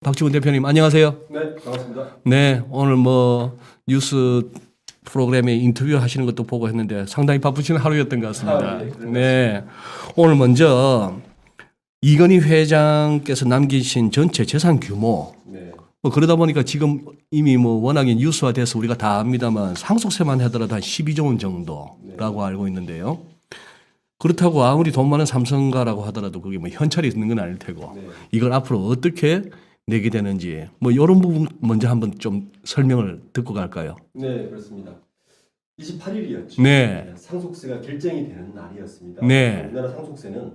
박지원 대표님 안녕하세요. 네, 반갑습니다. 네, 오늘 뭐 뉴스 프로그램에 인터뷰 하시는 것도 보고 했는데 상당히 바쁘신 하루였던 것 같습니다. 네, 오늘 먼저 이건희 회장께서 남기신 전체 재산 규모. 네. 뭐 그러다 보니까 지금 이미 뭐 워낙에 뉴스화돼서 우리가 다 압니다만 상속세만 하더라도 한 12조 원 정도라고 알고 있는데요. 그렇다고 아무리 돈 많은 삼성가라고 하더라도 그게 뭐 현찰이 있는 건 아닐 테고 이걸 앞으로 어떻게 내게 되는지 뭐 이런 부분 먼저 한번 좀 설명을 듣고 갈까요? 네, 그렇습니다. 28일이었죠. 네. 상속세가 결정이 되는 날이었습니다. 네. 우리나라 상속세는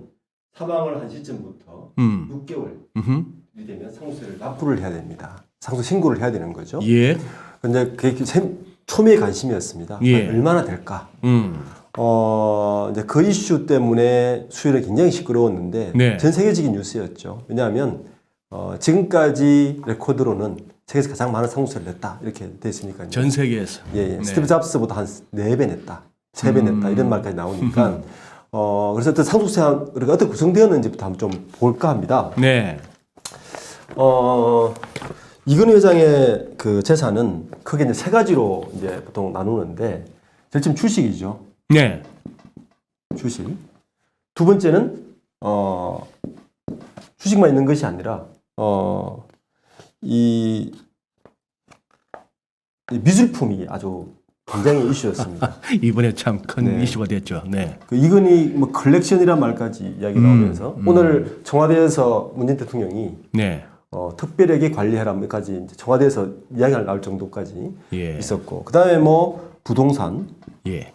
사망을 한 시점부터 6개월이 되면 상속세를 납부를 해야 됩니다. 상속 신고를 해야 되는 거죠. 예. 근데 그게 초미의 관심이었습니다. 예. 얼마나 될까? 이제 그 이슈 때문에 수요일에 굉장히 시끄러웠는데 네. 전 세계적인 뉴스였죠. 왜냐하면 지금까지 레코드로는 세계에서 가장 많은 상속세를 냈다 이렇게 돼 있으니까요. 전 세계에서. 예. 네. 스티브 잡스보다 한 4배 냈다, 3배 냈다 이런 말까지 나오니까 그래서 어떤 상속세가 어떻게 구성되었는지부터 한번 좀 볼까 합니다. 네. 이건희 회장의 그 재산은 크게 이제 세 가지로 이제 보통 나누는데 제일 처음 주식이죠. 네. 주식. 두 번째는 주식만 있는 것이 아니라 이 미술품이 아주 굉장히 이슈였습니다. 이번에 참 큰 네. 이슈가 됐죠. 네. 그 이건희 뭐 컬렉션이란 말까지 이야기 나오면서 오늘 청와대에서 문재인 대통령이 네. 특별하게 관리해라까지 이제 청와대에서 이야기가 나올 정도까지 예. 있었고 그 다음에 뭐 부동산, 예.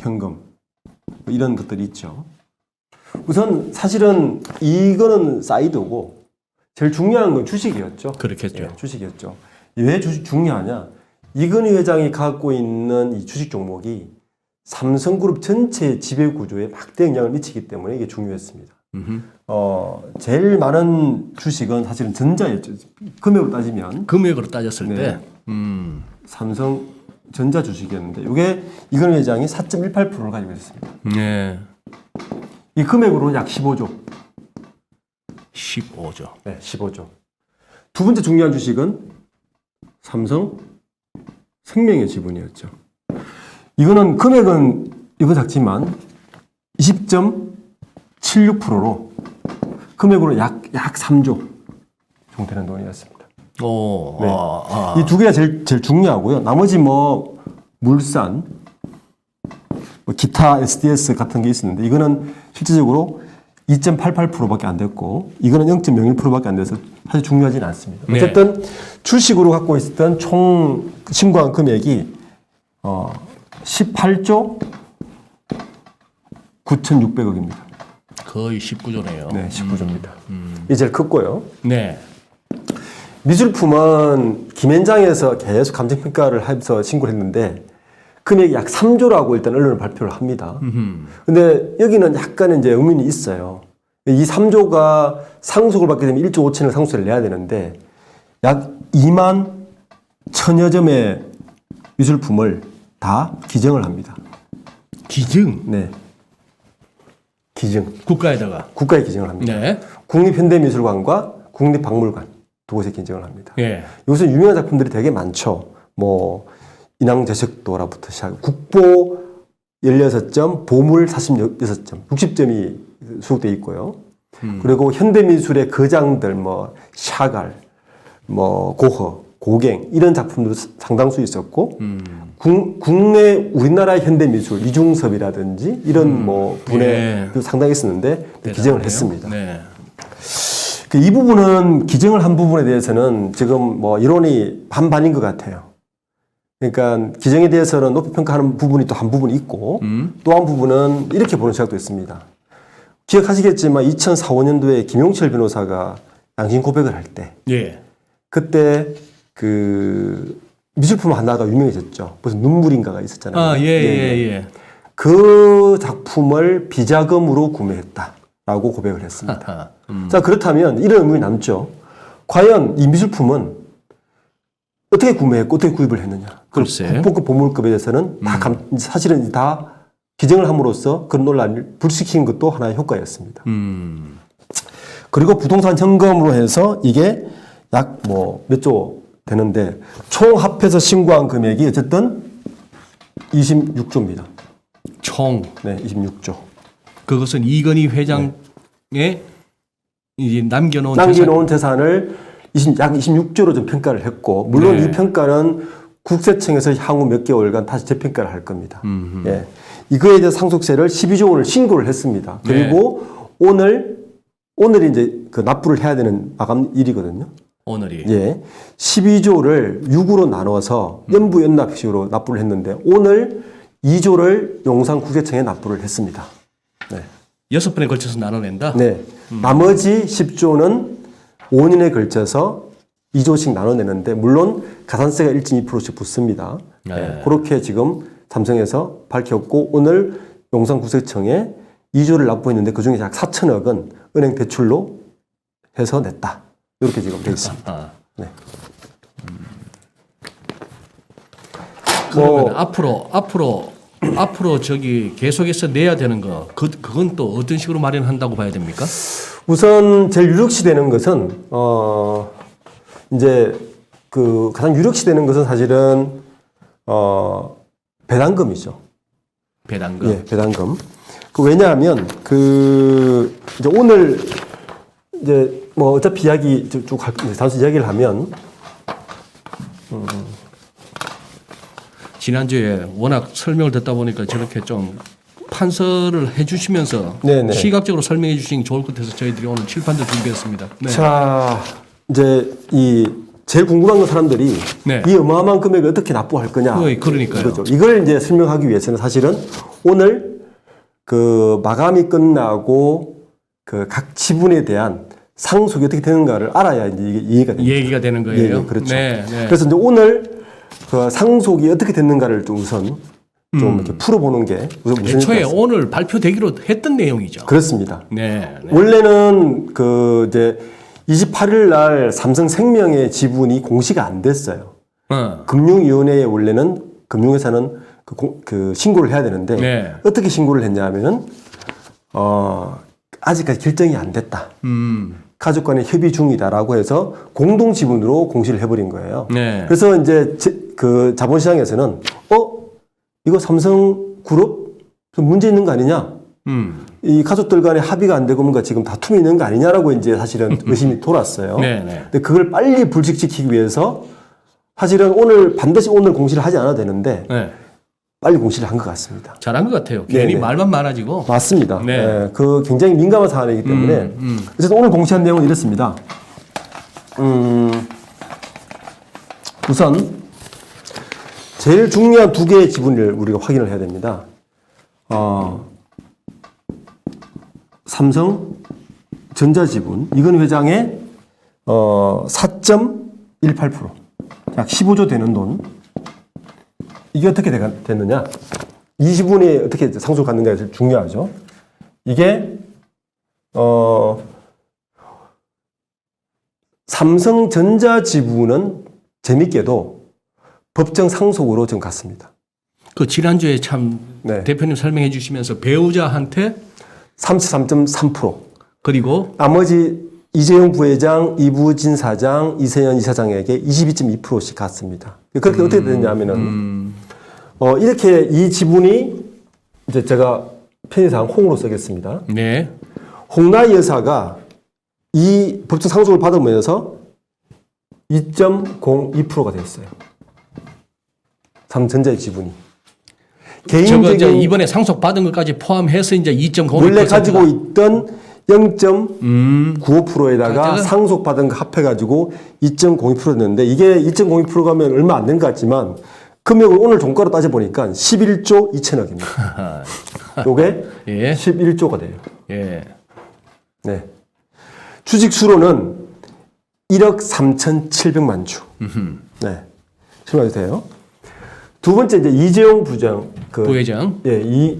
현금 뭐 이런 것들이 있죠. 우선 사실은 이거는 사이드고 제일 중요한 건 주식이었죠. 그렇겠죠. 예, 주식이었죠. 왜 주식 중요하냐? 이건희 회장이 갖고 있는 이 주식 종목이 삼성그룹 전체 지배 구조에 막대 영향을 미치기 때문에 이게 중요했습니다. 제일 많은 주식은 사실은 전자였죠. 금액으로 따지면 금액으로 따졌을 네. 때. 삼성 전자 주식이었는데 이게 이건희 회장이 4.18%를 가지고 있습니다. 네. 이 금액으로 약 15조. 15조. 네, 15조. 두 번째 중요한 주식은 삼성 생명의 지분이었죠. 이거는 금액은 이거 작지만 20.76%로 금액으로 약 3조 정도 되는 돈이었습니다. 오. 네. 아. 이 두 개가 제일 중요하고요. 나머지 뭐 물산, 뭐 기타 SDS 같은 게 있었는데 이거는 실질적으로 2.88%밖에 안 됐고 이거는 0.01%밖에 안 돼서 사실 중요하지는 않습니다. 네. 어쨌든 주식으로 갖고 있었던 총 신고한 금액이 18조 9,600억입니다. 거의 19조네요. 네, 19조입니다. 이게 제일 컸고요. 네. 미술품은 김현장에서 계속 감정평가를 하면서 신고를 했는데 금액이 약 3조라고 일단 언론은 발표를 합니다. 근데 여기는 약간 이제 의문이 있어요. 이 3조가 상속을 받게 되면 1조 5천억 상속세를 내야 되는데 약 2만 1,000여 점의 미술품을 다 기증을 합니다. 기증. 네. 기증. 국가에다가. 국가에 기증을 합니다. 네. 국립현대미술관과 국립박물관 두 곳에 기증을 합니다. 예. 요새 유명한 작품들이 되게 많죠. 뭐 인왕제석도라부터 시작 국보 16점, 보물 46점, 60점이 수록되어 있고요. 그리고 현대미술의 거장들 뭐 샤갈, 뭐 고허, 고갱 이런 작품도 상당수 있었고 국내 우리나라 현대미술 이중섭이라든지 이런 뭐 분의 상당히 있었는데 기증을 했습니다. 네. 이 부분은 기증을 한 부분에 대해서는 지금 뭐 이론이 반반인 것 같아요. 그러니까 기증에 대해서는 높이 평가하는 부분이 또 한 부분이 있고 또 한 부분은 이렇게 보는 시각도 있습니다. 기억하시겠지만 2004, 5년도에 김용철 변호사가 양심 고백을 할 때 예. 그때 그 미술품 하나가 유명해졌죠. 무슨 눈물인가가 있었잖아요. 아, 예. 그 작품을 비자금으로 구매했다라고 고백을 했습니다. 자, 그렇다면 이런 의문이 남죠. 과연 이 미술품은 어떻게 구매했고 어떻게 구입을 했느냐. 글쎄. 국보급 보물급에 대해서는 다 사실은 다 기증을 함으로써 그런 논란을 불식시킨 것도 하나의 효과였습니다. 그리고 부동산 현금으로 해서 이게 약 뭐 몇 조 되는데 총 합해서 신고한 금액이 어쨌든 26조입니다. 총 네, 26조. 그것은 이건희 회장의 이제 남겨놓은 재산을 약 26조로 좀 평가를 했고, 물론 네. 이 평가는 국세청에서 향후 몇 개월간 다시 재평가를 할 겁니다. 예. 이거에 대해서 상속세를 12조 원을 신고를 했습니다. 그리고 오늘이 이제 그 납부를 해야 되는 마감일이거든요. 오늘이. 예. 12조를 6으로 나눠서 연부연납식으로 납부를 했는데, 오늘 2조를 용산국세청에 납부를 했습니다. 네. 6번에 걸쳐서 나눠낸다? 네. 나머지 10조는 5년에 걸쳐서 2조씩 나눠내는데, 물론 가산세가 1.2%씩 붙습니다. 네. 네. 그렇게 지금 삼성에서 밝혔고, 오늘 용산국세청에 2조를 납부했는데 그중에 약 4천억은 은행 대출로 해서 냈다. 이렇게 지금 되어 있습니다. 네. 그러면 앞으로 저기 계속해서 내야 되는 거, 그건 또 어떤 식으로 마련한다고 봐야 됩니까? 우선 제일 유력시 되는 것은 이제 그 가장 유력시 되는 것은 사실은 배당금이죠. 배당금. 예, 배당금. 왜냐하면 이제 오늘 이제 뭐 어차피 이야기 쭉 단순 이야기를 하면 지난주에 워낙 설명을 듣다 보니까 저렇게 좀 판서를 해주시면서 네네. 시각적으로 설명해 주시는 게 좋을 것 같아서 저희들이 오늘 칠판도 준비했습니다. 네. 자, 이제 제일 궁금한 건 사람들이 네. 이 어마어마한 금액을 어떻게 납부할 거냐. 그러니까요. 이거죠. 이걸 이제 설명하기 위해서는 사실은 오늘 그 마감이 끝나고 그 각 지분에 대한 상속이 어떻게 되는가를 알아야 이제 이게 이해가 됩니다. 얘기가 되는 거예요. 예, 그렇죠. 네, 네. 그래서 이제 오늘 그 상속이 어떻게 됐는가를 좀 우선 좀 이렇게 풀어보는 게 우선 무슨 애초에 오늘 발표되기로 했던 내용이죠. 그렇습니다. 네, 네. 원래는 이제 28일 날 삼성생명의 지분이 공시가 안 됐어요. 금융위원회에 원래는 금융회사는 그 신고를 해야 되는데 네. 어떻게 신고를 했냐면은 아직까지 결정이 안 됐다. 가족 간의 협의 중이다라고 해서 공동 지분으로 공시를 해버린 거예요. 네. 그래서 이제 그 자본시장에서는 이거 삼성그룹 좀 문제 있는 거 아니냐? 이 가족들 간의 합의가 안 되고 뭔가 지금 다툼이 있는 거 아니냐라고 이제 사실은 의심이 돌았어요. 네, 네. 근데 그걸 빨리 불식시키기 위해서 사실은 반드시 오늘 공시를 하지 않아도 되는데 네. 빨리 공시를 한 것 같습니다. 잘한 것 같아요. 괜히 네네. 말만 많아지고. 맞습니다. 네. 예, 그 굉장히 민감한 사안이기 때문에 어쨌든 오늘 공시한 내용은 이렇습니다. 우선 제일 중요한 두 개의 지분을 우리가 확인을 해야 됩니다. 삼성 전자지분 이건 회장의 4.18%, 약 15조 되는 돈. 이게 어떻게 됐느냐? 이 지분이 어떻게 상속을 갖느냐가 제일 중요하죠. 이게 삼성전자지분은 재밌게도 법정 상속으로 지금 갔습니다. 그 지난주에 참 네. 대표님 설명해 주시면서 배우자한테 33.3%. 그리고 나머지 이재용 부회장, 이부진 사장, 이세현 이사장에게 22.2%씩 갔습니다. 그렇게 어떻게 됐냐면은 이렇게 이 지분이 이제 제가 편의상 홍으로 쓰겠습니다. 네. 홍나희 여사가 이 법정 상속을 받으면서 2.02%가 됐어요. 삼성전자의 지분이. 개인적인 이번에 상속 받은 것까지 포함해서 이제 2.05%가 원래 가지고 있던 0.95%에다가 가져가? 상속받은 거 합해가지고 2.02%였는데 이게 2.02%가면 얼마 안 된 것 같지만 금액을 오늘 종가로 따져보니까 11조 2천억입니다. 요게 예. 11조가 돼요. 예. 네. 주식 수로는 1억 3,700만 주. 네. 설명해도 돼요. 두 번째 이제 이재용 부회장. 예, 이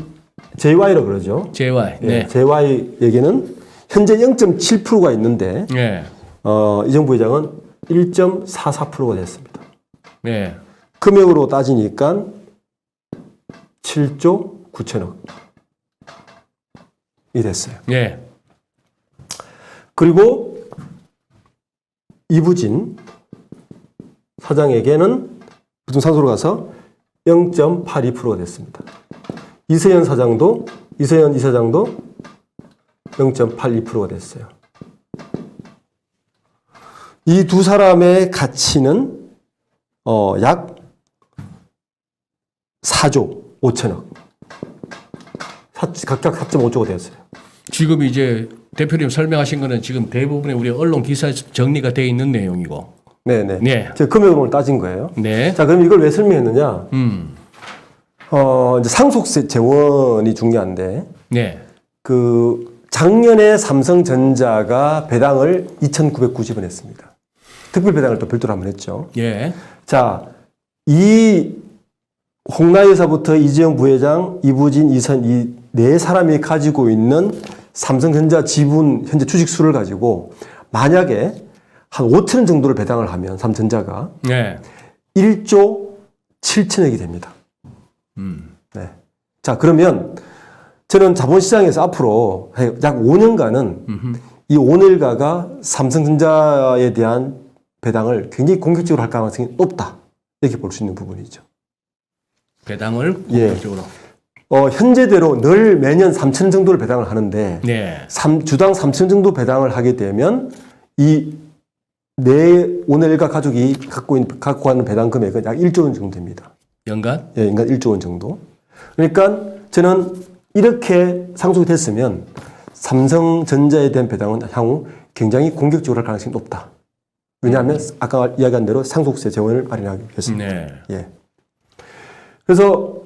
JY라고 그러죠. JY. 예, 네. JY에게는 현재 0.7%가 있는데 네. 이재용 부회장은 1.44%가 됐습니다. 네. 금액으로 따지니까 7조 9천억이 됐어요. 네. 그리고 이부진 사장에게는 보증 상속으로 가서 0.82%가 됐습니다. 이세현 이사장도 0.82%가 됐어요. 이 두 사람의 가치는 약 4조 5천억. 각각 4.5조가 되었어요. 지금 이제 대표님 설명하신 거는 지금 대부분의 우리 언론 기사에 정리가 되어 있는 내용이고. 네네. 네. 제가 금액을 따진 거예요. 네. 자, 그럼 이걸 왜 설명했느냐? 이제 상속세 재원이 중요한데, 네. 작년에 삼성전자가 배당을 2,990원 했습니다. 특별 배당을 또 별도로 한번 했죠. 예. 자, 이 홍라회사부터 이재용 부회장, 이부진, 이선 이 네 사람이 가지고 있는 삼성전자 지분 현재 주식수를 가지고 만약에 한 5천원 정도를 배당을 하면 삼성전자가 네. 1조 7천억이 됩니다. 네. 자, 그러면 저는 자본시장에서 앞으로 약 5년간은 이 오늘가가 삼성전자에 대한 배당을 굉장히 공격적으로 할 가능성이 높다. 이렇게 볼 수 있는 부분이죠. 배당을 공격적으로. 현재대로 늘 매년 3천 정도를 배당을 하는데 네. 주당 3천 정도 배당을 하게 되면 이 내 오늘가 가족이 갖고 가는 배당 금액은 약 1조 원 정도 됩니다. 연간? 예, 연간 1조 원 정도. 그러니까 저는 이렇게 상속이 됐으면 삼성전자에 대한 배당은 향후 굉장히 공격적으로 할 가능성이 높다. 왜냐하면 아까 이야기한 대로 상속세 재원을 마련하기 위해서입니다. 네. 예. 그래서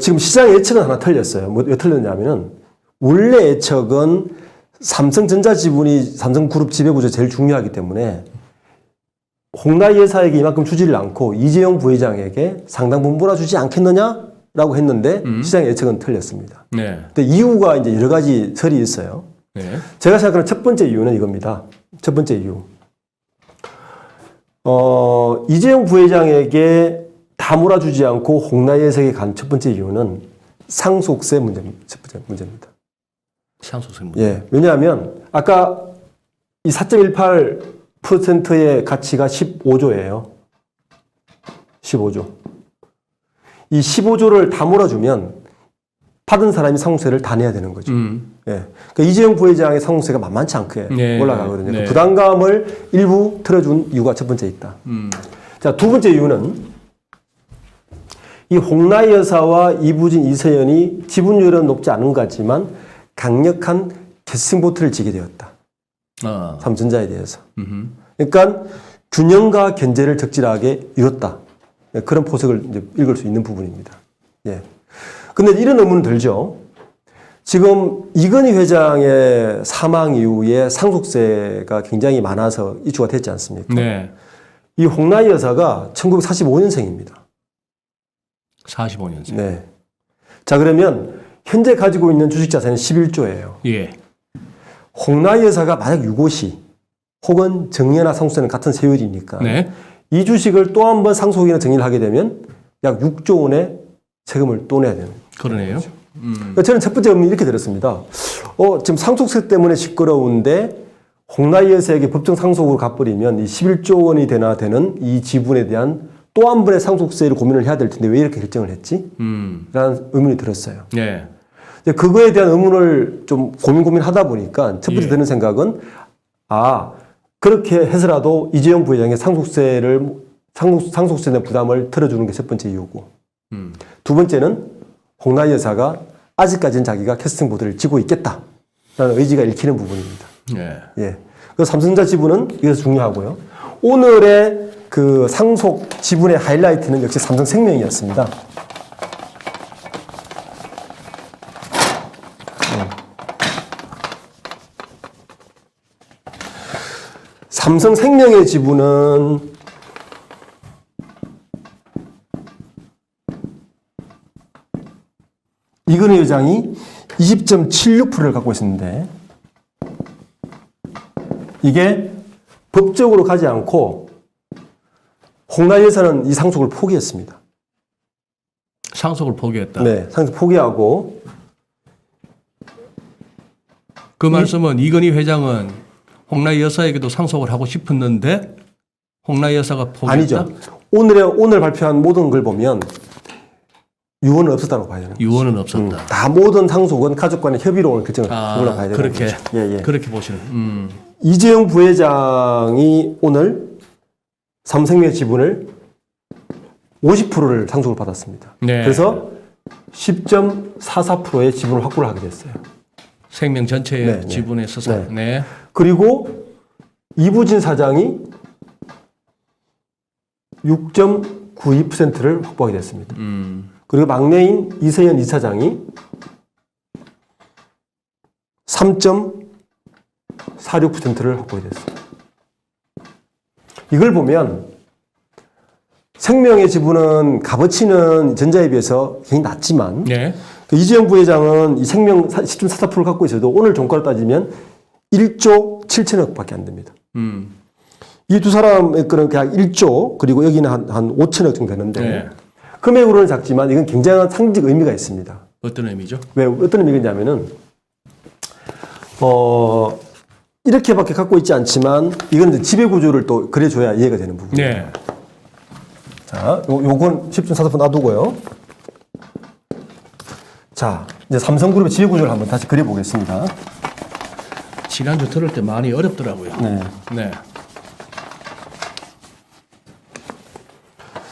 지금 시장 예측은 하나 틀렸어요. 왜 틀렸냐면은 원래 예측은 삼성전자 지분이 삼성그룹 지배구조 제일 중요하기 때문에 홍라희 회사에게 이만큼 주지를 않고 이재용 부회장에게 상당 부분 몰아주지 않겠느냐라고 했는데 시장 예측은 틀렸습니다. 네. 근데 이유가 이제 여러 가지 설이 있어요. 네. 제가 생각하는 첫 번째 이유는 이겁니다. 첫 번째 이유. 이재용 부회장에게 다 몰아주지 않고 홍라희 회사에게 간 첫 번째 이유는 상속세 문제입니다. 첫 번째 문제입니다. 상속세 문제. 예. 왜냐하면 아까 이 4.18%의 가치가 15조예요. 15조. 이 15조를 다 몰아주면 받은 사람이 상속세를 다 내야 되는 거죠. 예. 그러니까 이재용 부회장의 상속세가 만만치 않게 네. 올라가거든요. 네. 그 부담감을 일부 틀어준 이유가 첫 번째 있다. 자, 두 번째 이유는 이 홍라희 여사와 이부진, 이세연이 지분율은 높지 않은 것 같지만 강력한 캐스팅보트를 지게 되었다. 삼성전자에 대해서. 그러니까 균형과 견제를 적절하게 이뤘다. 그런 포석을 이제 읽을 수 있는 부분입니다. 예. 근데 이런 의문은 들죠. 지금 이건희 회장의 사망 이후에 상속세가 굉장히 많아서 이슈가 됐지 않습니까? 네. 이 홍라희 여사가 1945년생입니다. 45년생. 네. 자, 그러면 현재 가지고 있는 주식 자산은 11조예요. 예. 홍라희 여사가 만약 유고시 혹은 정리나 상속세는 같은 세율이니까 네. 이 주식을 또 한 번 상속이나 정리를 하게 되면 약 6조 원의 세금을 또 내야 되는. 그러네요. 그러니까 저는 첫 번째 의문이 이렇게 들었습니다. 지금 상속세 때문에 시끄러운데 홍라희 여사에게 법정 상속으로 갚버리면 이 11조 원이 되는 이 지분에 대한 또 한 번의 상속세를 고민을 해야 될 텐데 왜 이렇게 결정을 했지? 라는 의문이 들었어요. 네. 그거에 대한 의문을 좀 고민하다 보니까 첫 번째 드는 생각은 그렇게 해서라도 이재용 부회장의 상속세에 대한 부담을 틀어주는 게 첫 번째 이유고 두 번째는 홍라희 여사가 아직까지는 자기가 캐스팅 보드를 쥐고 있겠다라는 의지가 읽히는 부분입니다. 네. 예. 그래서 삼성전자 지분은 이것이 중요하고요. 오늘의 그 상속 지분의 하이라이트는 역시 삼성생명이었습니다. 삼성생명의 지분은 이건희 회장이 20.76%를 갖고 있었는데 이게 법적으로 가지 않고 홍라희 여사는 이 상속을 포기했습니다. 상속을 포기했다. 네, 상속 포기하고 그 말씀은 이건희 회장은 홍라희 여사에게도 상속을 하고 싶었는데 홍라희 여사가 포기했다? 아니죠. 오늘 발표한 모든 걸 보면 유언은 없었다고 봐야 되는 거죠. 유언은 없었다. 다 모든 상속은 가족 간의 협의로 오늘 결정을 그걸로 봐야 되는 그렇게 거죠. 예, 예. 그렇게 보시는. 이재용 부회장이 오늘 삼성생명 지분을 50%를 상속을 받았습니다. 네. 그래서 10.44%의 지분을 확보를 하게 됐어요. 생명 전체의 네, 네. 지분에 있어서. 네. 네. 그리고 이부진 사장이 6.92%를 확보하게 됐습니다. 그리고 막내인 이세현 이사장이 3.46%를 확보하게 됐습니다. 이걸 보면 생명의 지분은 값어치는 전자에 비해서 굉장히 낮지만 네. 그 이재용 부회장은 이 생명 10.44%를 갖고 있어도 오늘 종가로 따지면 1조 7천억밖에 안 됩니다. 이 두 사람의 거는 그냥 1조 그리고 여기는 한 5천억 정도 되는데 네. 금액으로는 작지만 이건 굉장한 상징 의미가 있습니다. 어떤 의미죠? 왜 어떤 의미가 있냐면은 이렇게밖에 갖고 있지 않지만 이건 이제 지배 구조를 또 그려줘야 이해가 되는 부분이에요. 네. 자, 요건 10.44% 놔두고요. 자, 이제 삼성그룹의 지배 구조를 한번 다시 그려보겠습니다. 지난주 들을 때 많이 어렵더라고요. 네. 네.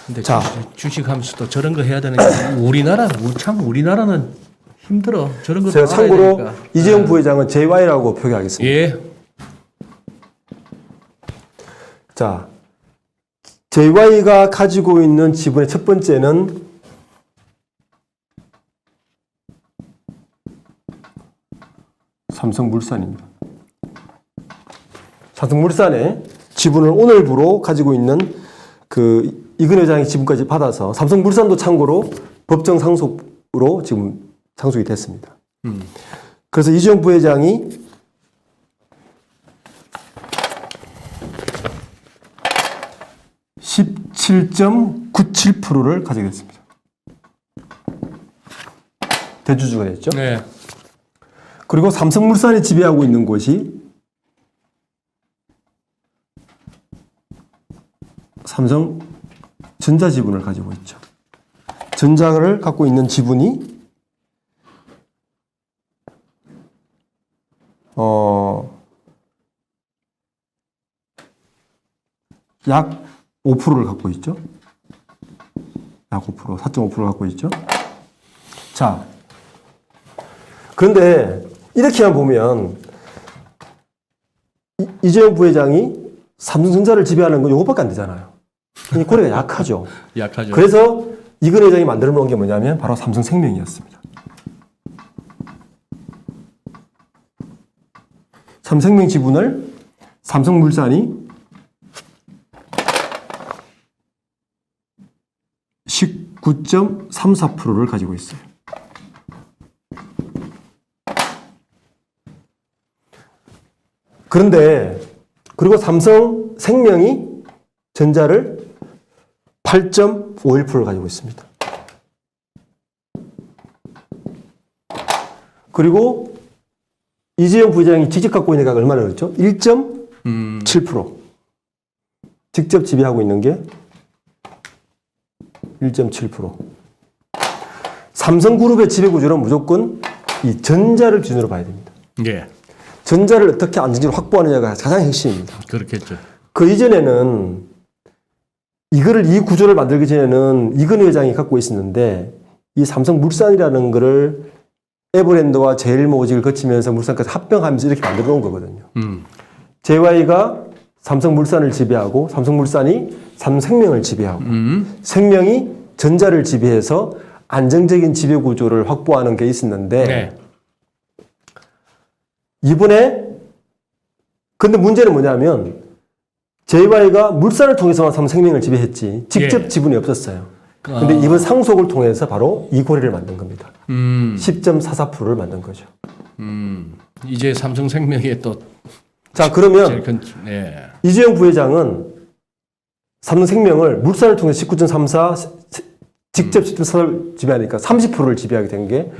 근데 자. 주식하면서도 저런 거 해야 되는 게 우리나라는 힘들어. 저런 거 제가 알아야 참고로 되니까. 이재용 부회장은 JY라고 표기하겠습니다. 예. 자, JY가 가지고 있는 지분의 첫 번째는 삼성물산입니다. 삼성물산의 지분을 오늘부로 가지고 있는 그 이근 회장의 지분까지 받아서 삼성물산도 참고로 법정 상속으로 지금 상속이 됐습니다. 그래서 이재용 부회장이 17.97%를 가지게 됐습니다. 대주주가 됐죠. 네. 그리고 삼성물산이 지배하고 있는 곳이 삼성전자 지분을 가지고 있죠. 전자를 갖고 있는 지분이 약 5%를 갖고 있죠. 약 5%, 4.5%를 갖고 있죠. 자, 그런데 이렇게만 보면 이재용 부회장이 삼성전자를 지배하는 건 이것밖에 안 되잖아요. 이 고리가 약하죠. 약하죠. 그래서 이근 회장이 만들어 놓은 게 뭐냐면 바로 삼성생명이었습니다. 삼성생명 지분을 삼성물산이 19.34%를 가지고 있어요. 그런데 그리고 삼성생명이 전자를 8.51%를 가지고 있습니다. 그리고 이재용 부회장이 직접 갖고 있는 가가 얼마나 그렇죠? 1.7%. 직접 지배하고 있는 게 1.7%. 삼성그룹의 지배 구조는 무조건 이 전자를 기준으로 봐야 됩니다. 예. 전자를 어떻게 안정적으로 확보하느냐가 가장 핵심입니다. 그렇겠죠. 그 이전에는 이 구조를 만들기 전에는 이근 회장이 갖고 있었는데 이 삼성물산이라는 거를 에버랜드와 제일모직을 거치면서 물산까지 합병하면서 이렇게 만들어 놓은 거거든요. JY가 삼성물산을 지배하고 삼성물산이 삼성생명을 지배하고 생명이 전자를 지배해서 안정적인 지배 구조를 확보하는 게 있었는데 네. 이번에 근데 문제는 뭐냐면 JY가 물산을 통해서만 삼성생명을 지배했지 직접 예. 지분이 없었어요. 근데 이번 상속을 통해서 바로 이 고리를 만든 겁니다. 10.44%를 만든 거죠. 이제 삼성생명에 또 자, 그러면 제일 큰, 네. 이재용 부회장은 삼성생명을 물산을 통해서 19.34 직접 10.4를 지배하니까 30%를 지배하게 된 게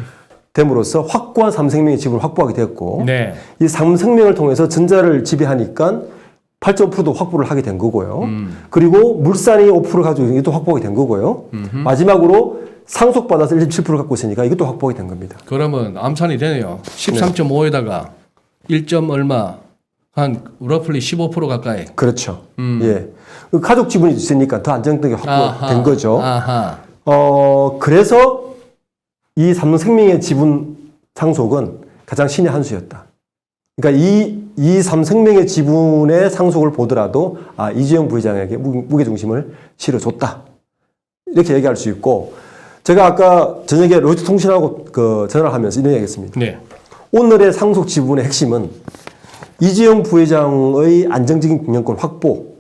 됨으로써 확고한 삼성생명의 지분을 확보하게 되었고 네. 이 삼성생명을 통해서 전자를 지배하니까 8.5%도 확보를 하게 된 거고요. 그리고 물산이 5% 가지고 있는 게 또 확보하게 된 거고요. 마지막으로 상속받아서 1.7% 갖고 있으니까 이것도 확보하게 된 겁니다. 그러면 암산이 되네요. 13.5에다가 1. 얼마 한 러플리 15% 가까이. 그렇죠. 예. 가족 지분이 있으니까 더 안정되게 확보된 거죠. 아하. 그래서 이 삼성생명의 지분 상속은 가장 신의 한 수였다. 그러니까 이 삼성생명의 지분의 상속을 보더라도 이재용 부회장에게 무게중심을 실어줬다. 이렇게 얘기할 수 있고 제가 아까 저녁에 로이터 통신하고 전화를 하면서 이런 얘기 했습니다. 네. 오늘의 상속 지분의 핵심은 이재용 부회장의 안정적인 경영권 확보지만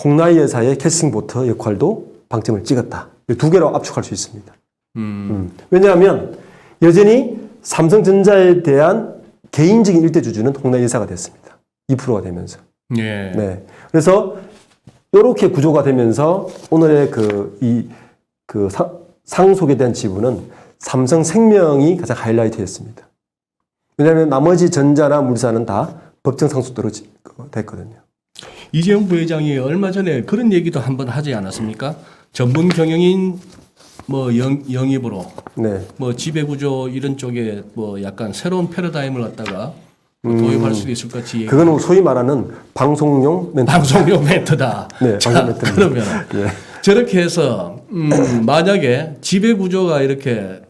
홍나희 여사의 캐스팅보트 역할도 방점을 찍었다. 이 두 개로 압축할 수 있습니다. 왜냐하면 여전히 삼성전자에 대한 개인적인 일대 주주는 홍나희 여사가 됐습니다. 2%가 되면서. 예. 네. 그래서 이렇게 구조가 되면서 오늘의 상속에 대한 지분은 삼성생명이 가장 하이라이트였습니다. 왜냐하면 나머지 전자나 물산은 다 법정 상속대로 됐거든요. 이재용 부회장이 얼마 전에 그런 얘기도 한번 하지 않았습니까? 전문 경영인 영입으로 네. 지배구조 이런 쪽에 약간 새로운 패러다임을 갖다가 도입할 수도 있을 것 같이. 그거는 소위 말하는 방송용 멘트. 방송용 멘트다. 네, 자, 방송 멘트입니다. 그러면 예. 저렇게 해서 만약에 지배구조가 이렇게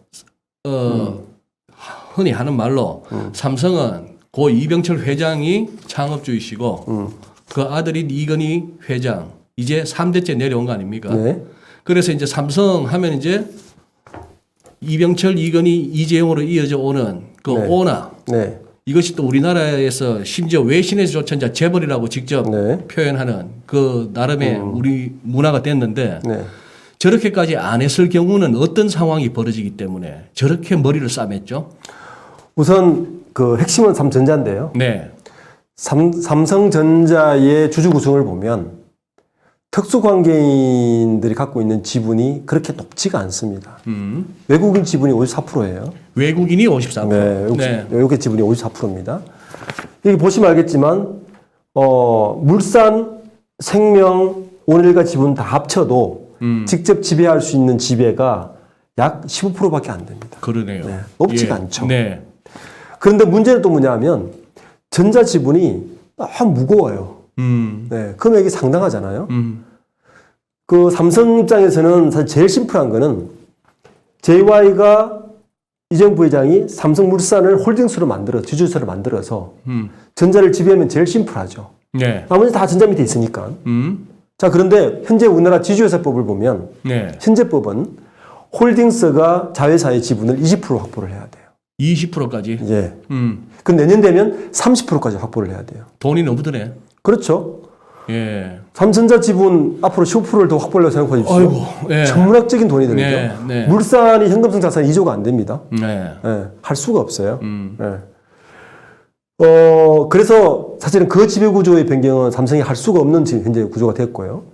흔히 하는 말로 삼성은 고 이병철 회장이 창업주이시고 그 아들인 이건희 회장 이제 3대째 내려온 거 아닙니까? 네. 그래서 이제 삼성 하면 이제 이병철, 이건희, 이재용으로 이어져 오는 그 네. 오나 네. 이것이 또 우리나라에서 심지어 외신에서조차 이제 재벌이라고 직접 네. 표현하는 그 나름의 우리 문화가 됐는데 네. 저렇게까지 안 했을 경우는 어떤 상황이 벌어지기 때문에 저렇게 머리를 싸맸죠? 우선 핵심은 삼성전자인데요. 네. 삼성전자의 주주 구성을 보면 특수관계인들이 갖고 있는 지분이 그렇게 높지가 않습니다. 외국인 지분이 54%예요. 외국인이 54%. 네, 외국인 지분이 54%입니다. 여기 보시면 알겠지만 물산, 생명, 오늘과 지분 다 합쳐도 직접 지배할 수 있는 지배가 약 15%밖에 안 됩니다. 그러네요. 네, 높지가 예. 않죠. 네. 그런데 문제는 또 뭐냐면 전자 지분이 너무 무거워요. 네, 금액이 상당하잖아요. 삼성 입장에서는 사실 제일 심플한 거는 JY가 이재용 부회장이 삼성물산을 홀딩스로 지주사를 만들어서 전자를 지배하면 제일 심플하죠. 네. 나머지 다 전자 밑에 있으니까. 자, 그런데 현재 우리나라 지주회사법을 보면 네. 현재법은 홀딩스가 자회사의 지분을 20% 확보를 해야 돼요. 20%까지. 예. 그 내년 되면 30%까지 확보를 해야 돼요. 돈이 너무 드네. 그렇죠. 예. 삼성전자 지분 앞으로 15%를 더 확보하려고 생각해 주십시오. 아이고, 예. 천문학적인 돈이 들죠. 네, 네. 물산이 현금성 자산이 2조가 안 됩니다. 네. 예, 할 수가 없어요. 예. 그래서 사실은 그 지배구조의 변경은 삼성이 할 수가 없는 지금 현재 구조가 됐고요.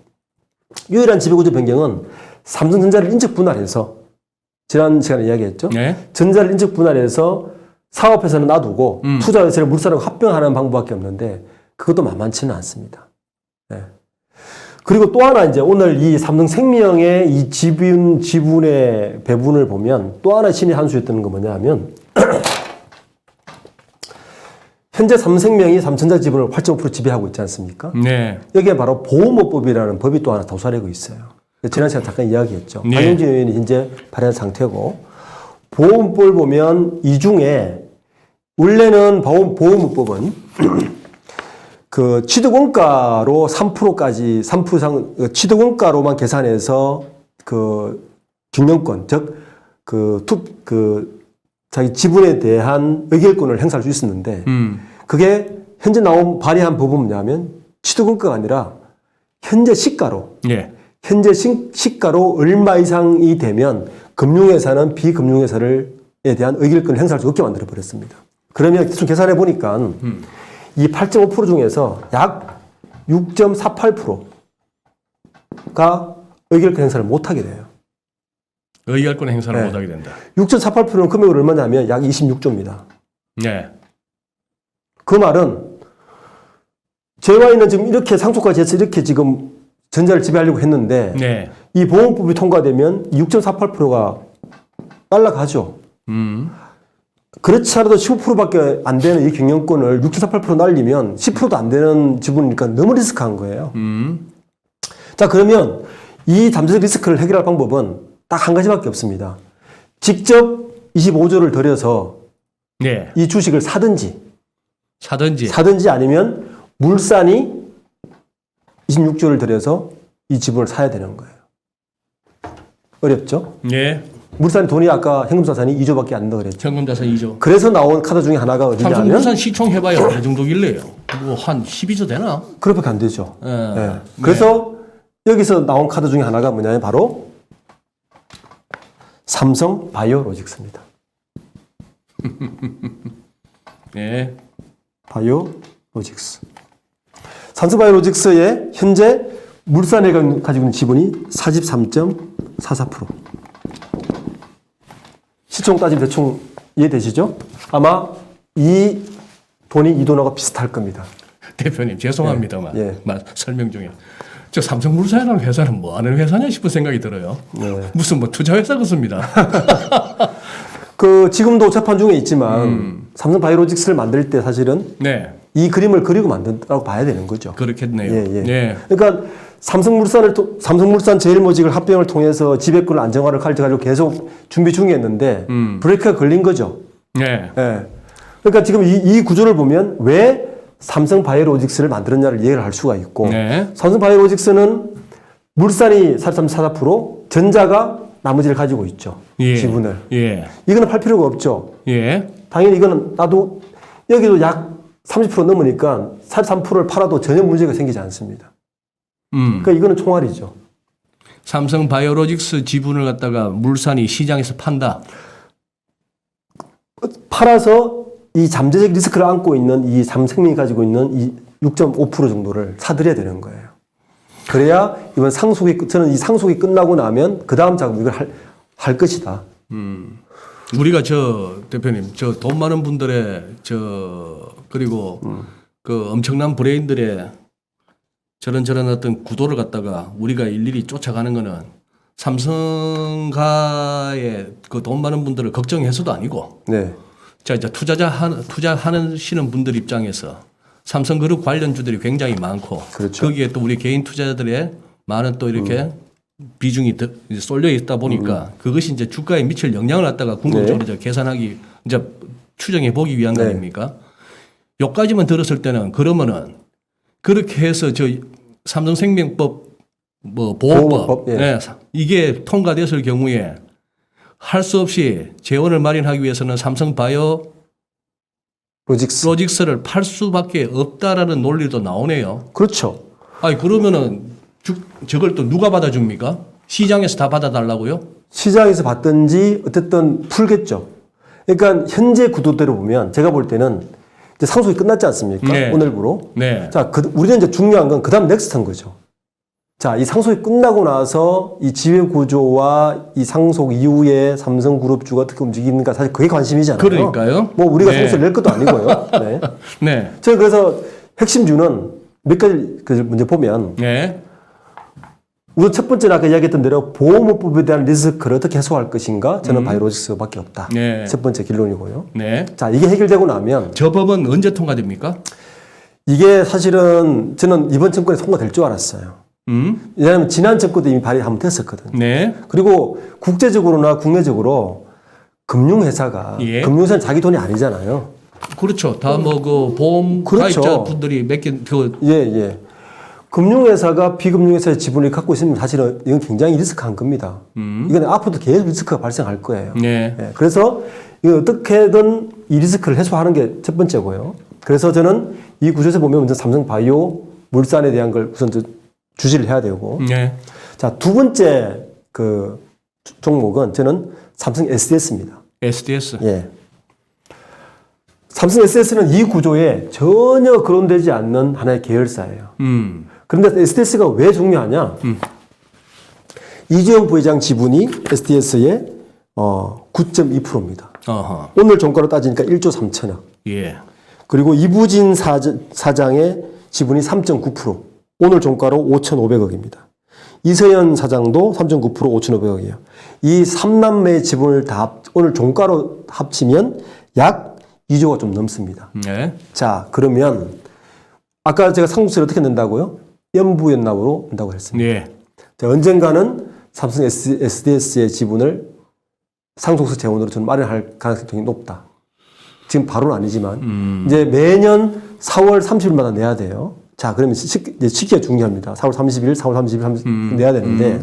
유일한 지배구조 변경은 삼성전자를 인적 분할해서 지난 시간에 이야기했죠. 네. 전자를 인적 분할해서 사업회사는 놔두고 투자회사를 물산하고 합병하는 방법밖에 없는데 그것도 만만치는 않습니다. 네. 그리고 또 하나 이제 오늘 이 삼성생명의 이 지분의 배분을 보면 또 하나 신의 한 수였던 건 뭐냐 하면 현재 삼성생명이 삼성전자 지분을 8.5% 지배하고 있지 않습니까? 네. 여기에 바로 보험업법이라는 법이 또 하나 도사리고 있어요. 지난 시간에 잠깐 이야기했죠. 네. 박영진 의원이 현재 발의한 상태고 보험법을 보면 이 중에 원래는 보험업법은 그 취득원가로 3%까지 3% 이상 취득원가로만 계산해서 그 경영권 즉 자기 지분에 대한 의결권을 행사할 수 있었는데 그게 현재 발의한 법은 뭐냐면 취득원가가 아니라 현재 시가로 예. 현재 시가로 얼마 이상이 되면 금융회사는 비금융회사에 대한 의결권을 행사할 수 없게 만들어 버렸습니다. 그러면 대충 계산해 보니까 이 8.5% 중에서 약 6.48%가 의결권 행사를 못하게 돼요. 의결권 행사를 네. 못하게 된다. 6.48%는 금액을 얼마냐면 약 26조입니다. 네. 그 말은 JY는 지금 이렇게 상속까지 해서 이렇게 지금 전자를 지배하려고 했는데 네. 이 보험법이 통과되면 6.48%가 날라가죠. 그렇지 않아도 15%밖에 안 되는 이 경영권을 6.48% 날리면 10%도 안 되는 지분이니까 너무 리스크한 거예요. 자, 그러면 이 잠재적 리스크를 해결할 방법은 딱 한 가지밖에 없습니다. 직접 25조를 들여서 네. 이 주식을 사든지 아니면 물산이 26조를 들여서 이 지분을 사야 되는 거예요. 어렵죠? 네. 물산 돈이 아까 현금자산이 2조밖에 안 된다고 그랬죠. 현금자산 2조. 그래서 나온 카드 중에 하나가 어디냐면 삼성물산 시총 해봐야 어느 정도길래요? 뭐 한 12조 되나? 그렇게밖에 안 되죠. 네. 네. 그래서 여기서 나온 카드 중에 하나가 뭐냐면 바로 삼성 바이오로직스입니다. 네. 바이오로직스. 삼성 바이오로직스의 현재 물산에 가지고 있는 지분이 43.44%. 시총 따지면 대충 이해되시죠? 아마 이 돈이 이 돈하고 비슷할 겁니다. 대표님 죄송합니다만 예. 설명 중에 저 삼성물산이라는 회사는 뭐 하는 회사냐 싶은 생각이 들어요. 네. 무슨 뭐 투자 회사 같습니다. 그 지금도 재판 중에 있지만 삼성 바이오로직스를 만들 때 사실은 네. 이 그림을 그리고 만든다고 봐야 되는 거죠. 그렇겠네요. 예, 예. 네. 그러니까 삼성물산 제일모직을 합병을 통해서 지배권 안정화를 가지고 계속 준비 중이었는데 브레이크가 걸린 거죠. 네. 예. 그러니까 지금 이 구조를 보면 왜 삼성 바이오로직스를 만들었냐를 이해를 할 수가 있고 네. 삼성 바이오로직스는 물산이 43.44%, 전자가 나머지를 가지고 있죠. 예. 지분을. 예. 이거는 팔 필요가 없죠. 예. 당연히 이거는 나도 여기도 약 30% 넘으니까 43%를 팔아도 전혀 문제가 생기지 않습니다. 그러니까 이거는 총알이죠. 삼성 바이오로직스 지분을 갖다가 물산이 시장에서 판다. 팔아서 이 잠재적 리스크를 안고 있는 이 삼생명이 가지고 있는 이 6.5% 정도를 사들여야 되는 거예요. 그래야 이번 저는 이 상속이 끝나고 나면 그 다음 작업 이걸 할 것이다. 우리가 대표님 돈 많은 분들의 그리고 그 엄청난 브레인들의 저런 어떤 구도를 갖다가 우리가 일일이 쫓아가는 거는 삼성가의 그 돈 많은 분들을 걱정해서도 아니고 네. 자 이제 투자하시는 분들 입장에서 삼성그룹 관련주들이 굉장히 많고 그렇죠. 거기에 또 우리 개인 투자자들의 많은 또 이렇게 비중이 쏠려 있다 보니까 그것이 이제 주가에 미칠 영향을 갖다가 궁극적으로 이제 계산하기 이제 추정해 보기 위한 거 네. 아닙니까? 여기까지만 들었을 때는 그러면은 그렇게 해서 삼성생명법 뭐 보호법 예. 네, 이게 통과됐을 경우에 할 수 없이 재원을 마련하기 위해서는 삼성 바이오 로직스를 팔 수밖에 없다라는 논리도 나오네요. 그렇죠. 아니 그러면은 저걸 또 누가 받아줍니까? 시장에서 다 받아달라고요? 시장에서 받든지 어쨌든 풀겠죠. 그러니까 현재 구도대로 보면 제가 볼 때는 이제 상속이 끝났지 않습니까? 네. 오늘부로. 네. 자, 우리는 이제 중요한 건 그다음 넥스트인 거죠. 자, 이 상속이 끝나고 나서 이 지배 구조와 이 상속 이후에 삼성그룹주가 어떻게 움직이는가 사실 그게 관심이잖아요. 그러니까요. 뭐 우리가 네. 상속을 낼 것도 아니고요. 네. 네. 저는 그래서 핵심주는 몇 가지 먼저 보면 네. 우선 첫 번째로 아까 이야기했던 대로 보호무법에 대한 리스크를 어떻게 해소할 것인가 저는 바이오로직스밖에 없다. 네. 첫 번째 결론이고요. 네. 자, 이게 해결되고 나면 저 법은 언제 통과됩니까? 이게 사실은 저는 이번 정권에 통과될 줄 알았어요. 왜냐하면 지난 정권도 이미 발의 한번 됐었거든요. 네. 그리고 국제적으로나 국내적으로 금융회사가 예. 금융회사는 자기 돈이 아니잖아요. 그렇죠. 다 뭐 그 보험 그렇죠. 가입자 분들이 몇 개 예. 금융회사가 비금융회사의 지분을 갖고 있으면 사실은 이건 굉장히 리스크한 겁니다. 이건 앞으로도 계속 리스크가 발생할 거예요. 네. 예, 그래서 이거 어떻게든 이 리스크를 해소하는 게 첫 번째고요. 그래서 저는 이 구조에서 보면 먼저 삼성 바이오 물산에 대한 걸 우선 주시를 해야 되고. 네. 자, 두 번째 그 종목은 저는 삼성 SDS입니다. SDS. 예. 삼성 SDS는 이 구조에 전혀 거론되지 않는 하나의 계열사예요. 그런데 SDS가 왜 중요하냐? 이재용 부회장 지분이 SDS의 9.2%입니다. 어허. 오늘 종가로 따지니까 1조 3천억. 예. 그리고 이부진 사장의 지분이 3.9%. 오늘 종가로 5,500억입니다. 이서연 사장도 3.9% 5,500억이에요. 이 3남매의 지분을 다 오늘 종가로 합치면 약 2조가 좀 넘습니다. 네. 자, 그러면 아까 제가 상속세를 어떻게 낸다고요? 연부연납으로 낸다고 했습니다. 예. 자, 언젠가는 삼성 SDS의 지분을 상속세 재원으로 저는 마련할 가능성이 높다. 지금 바로는 아니지만 이제 매년 4월 30일마다 내야 돼요. 자, 그러면 시기가 중요합니다. 4월 30일, 4월 30일 내야 되는데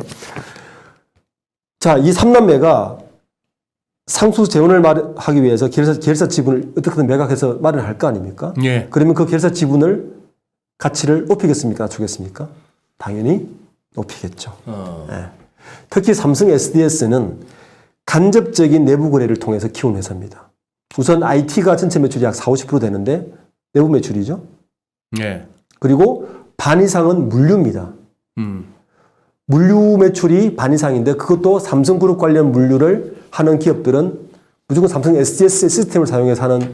자, 이 3남매가 상속세 재원을 마련하기 위해서 계열사 지분을 어떻게든 매각해서 마련할 거 아닙니까? 예. 그러면 그 계열사 지분을 가치를 높이겠습니까? 낮추겠습니까? 당연히 높이겠죠. 네. 특히 삼성 SDS는 간접적인 내부 거래를 통해서 키운 회사입니다. 우선 IT가 전체 매출이 약 40~50% 되는데 내부 매출이죠. 예. 그리고 반 이상은 물류입니다. 물류 매출이 반 이상인데 그것도 삼성그룹 관련 물류를 하는 기업들은 무조건 삼성 SDS 시스템을 사용해서 하는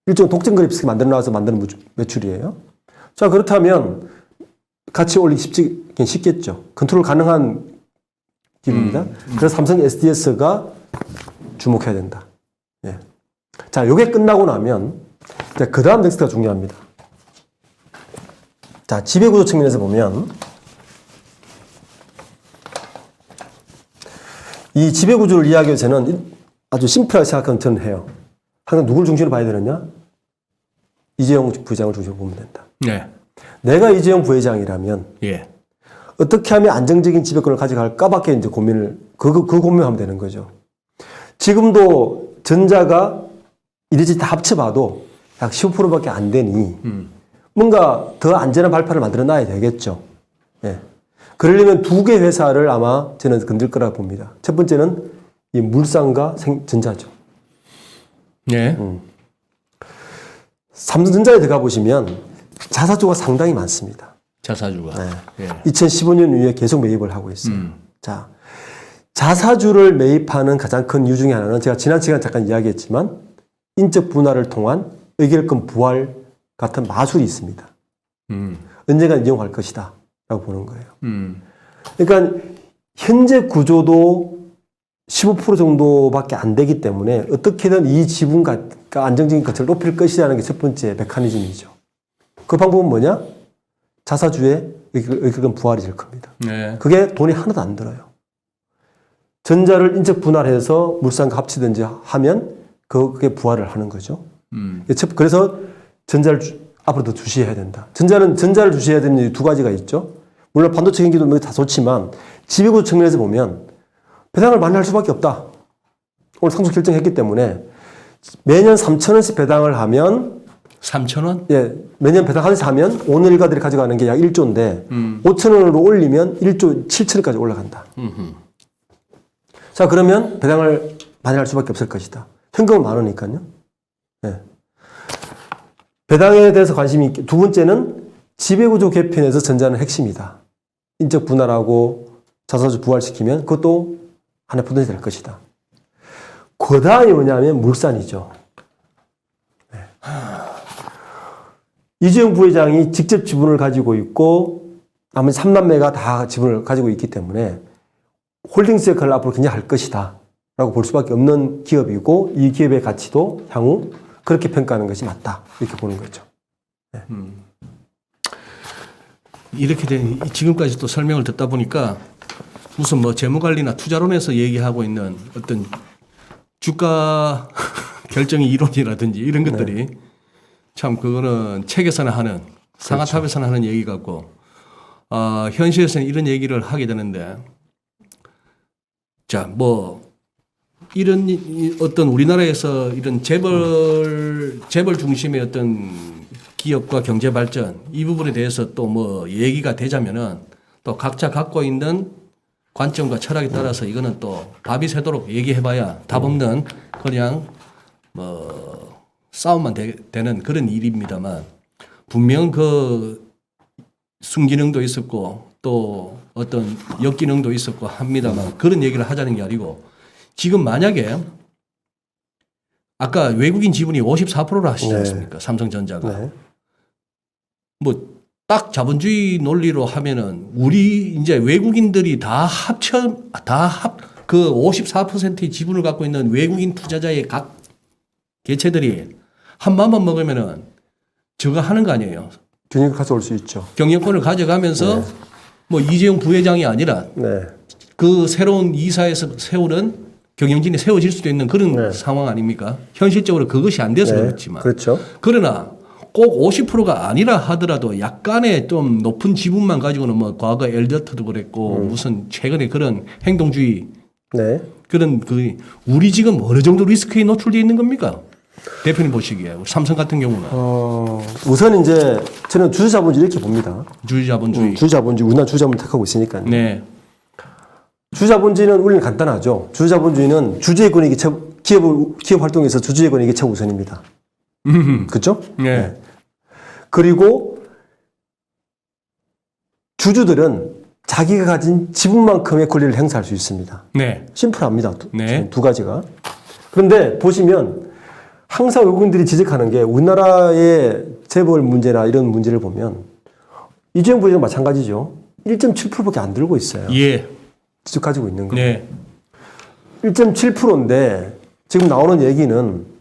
일종 독점 거래 비슷하게 만들어 놔서 만드는 매출이에요. 자, 그렇다면 가치 올리기 쉽겠죠. 컨트롤 가능한 기업입니다. 그래서 삼성 SDS가 주목해야 된다. 예. 자, 요게 끝나고 나면 그 다음 넥스트가 중요합니다. 자, 지배구조 측면에서 보면 이 지배구조를 이야기해서 저는 아주 심플하게 생각하는 저는 해요. 항상 누굴 중심으로 봐야 되느냐? 이재용 부회장을 중심으로 보면 된다. 네. 내가 이재용 부회장이라면 예. 어떻게 하면 안정적인 지배권을 가져갈까밖에 이제 고민을 그 고민하면 되는 거죠. 지금도 전자가 이리저리 다 합쳐봐도 약 15%밖에 안 되니 뭔가 더 안전한 발판을 만들어 놔야 되겠죠. 예. 그러려면 두 개 회사를 아마 저는 건들 거라고 봅니다. 첫 번째는 이 물산과 전자죠. 예. 삼성전자에 들어가 보시면 자사주가 상당히 많습니다. 자사주가. 네. 예. 2015년 이후에 계속 매입을 하고 있어요. 자, 자사주를 매입하는 가장 큰 이유 중에 하나는 제가 지난 시간에 잠깐 이야기했지만 인적 분할을 통한 의결권 부활 같은 마술이 있습니다. 언젠가 이용할 것이다 라고 보는 거예요. 그러니까 현재 구조도 15% 정도밖에 안 되기 때문에 어떻게든 이 지분가 안정적인 가치를 높일 것이라는 게 첫 번째 메커니즘이죠. 그 방법은 뭐냐? 자사주의 의결권 부활이 될 겁니다. 네. 그게 돈이 하나도 안 들어요. 전자를 인적 분할해서 물산과 합치든지 하면 그게 부활을 하는 거죠. 그래서 전자를 앞으로 더 주시해야 된다. 전자를 주시해야 되는 두 가지가 있죠. 물론 반도체 경기도 다 좋지만 지배구조 측면에서 보면 배당을 많이 할 수밖에 없다. 오늘 상속 결정했기 때문에 매년 3,000원씩 배당을 하면 3,000원? 예, 매년 배당 하나씩 하면 오늘 일가들이 가져가는 게 약 1조인데 5,000원으로 올리면 1조 7천원까지 올라간다. 자, 그러면 배당을 많이 할 수밖에 없을 것이다. 현금은 많으니까요. 예. 배당에 대해서 관심이 있게. 두 번째는 지배구조 개편에서 전자는 핵심이다. 인적 분할하고 자사주 부활시키면 그것도 하나의 포텐이 될 것이다. 그 다음이 뭐냐면 물산이죠. 네. 이재용 부회장이 직접 지분을 가지고 있고 나머지 3남매가 다 지분을 가지고 있기 때문에 홀딩스 역할을 앞으로 굉장히 할 것이다 라고 볼 수밖에 없는 기업이고 이 기업의 가치도 향후 그렇게 평가하는 것이 맞다 이렇게 보는 거죠. 네. 이렇게 된 지금까지 또 설명을 듣다 보니까 무슨 뭐 재무관리나 투자론에서 얘기하고 있는 어떤 주가 결정의 이론이라든지 이런 것들이 참 그거는 책에서나 하는 상하탑에서나 하는 얘기 같고 현실에서는 이런 얘기를 하게 되는데 자, 뭐 이런 어떤 우리나라에서 이런 재벌 중심의 어떤 기업과 경제 발전 이 부분에 대해서 또 뭐 얘기가 되자면은 또 각자 갖고 있는 관점과 철학에 따라서 이거는 또 밥이 새도록 얘기해봐야 답 없는 그냥 뭐 싸움만 되는 그런 일입니다만 분명 그 순기능도 있었고 또 어떤 역기능도 있었고 합니다만 그런 얘기를 하자는 게 아니고 지금 만약에 아까 외국인 지분이 54%를 하시지 네. 않습니까? 삼성전자가. 네. 뭐 딱 자본주의 논리로 하면은 우리 이제 외국인들이 다 그 54%의 지분을 갖고 있는 외국인 투자자의 각 개체들이 한 마음만 먹으면은 저거 하는 거 아니에요. 균형을 가져올 수 있죠. 경영권을 가져가면서 네. 뭐 이재용 부회장이 아니라 네. 그 새로운 이사에서 세우는 경영진이 세워질 수도 있는 그런 네. 상황 아닙니까? 현실적으로 그것이 안 돼서 그렇지만. 그렇죠. 그러나 꼭 50%가 아니라 하더라도 약간의 좀 높은 지분만 가지고는 뭐 과거 엘더트도 그랬고 무슨 최근에 그런 행동주의 네. 그런 그 우리 지금 어느 정도 리스크에 노출되어 있는 겁니까? 대표님 보시기에 우리 삼성 같은 경우는 우선 이제 저는 주주자본주의 이렇게 봅니다. 주주자본주의. 주주자본주의, 우리나라 주주자본주의 택하고 있으니까요. 네. 주주자본주의는 우리는 간단하죠. 주주자본주의는 주주의 권익이 기업 활동에서 주주의 권익이 최우선입니다. 그렇죠? 네. 그리고 주주들은 자기가 가진 지분만큼의 권리를 행사할 수 있습니다. 네. 심플합니다. 네. 두 가지가. 그런데 보시면 항상 외국인들이 지적하는 게 우리나라의 재벌 문제나 이런 문제를 보면 이재용 부회장 마찬가지죠. 1.7%밖에 안 들고 있어요. 예. 직접 가지고 있는 거. 네. 1.7%인데 지금 나오는 얘기는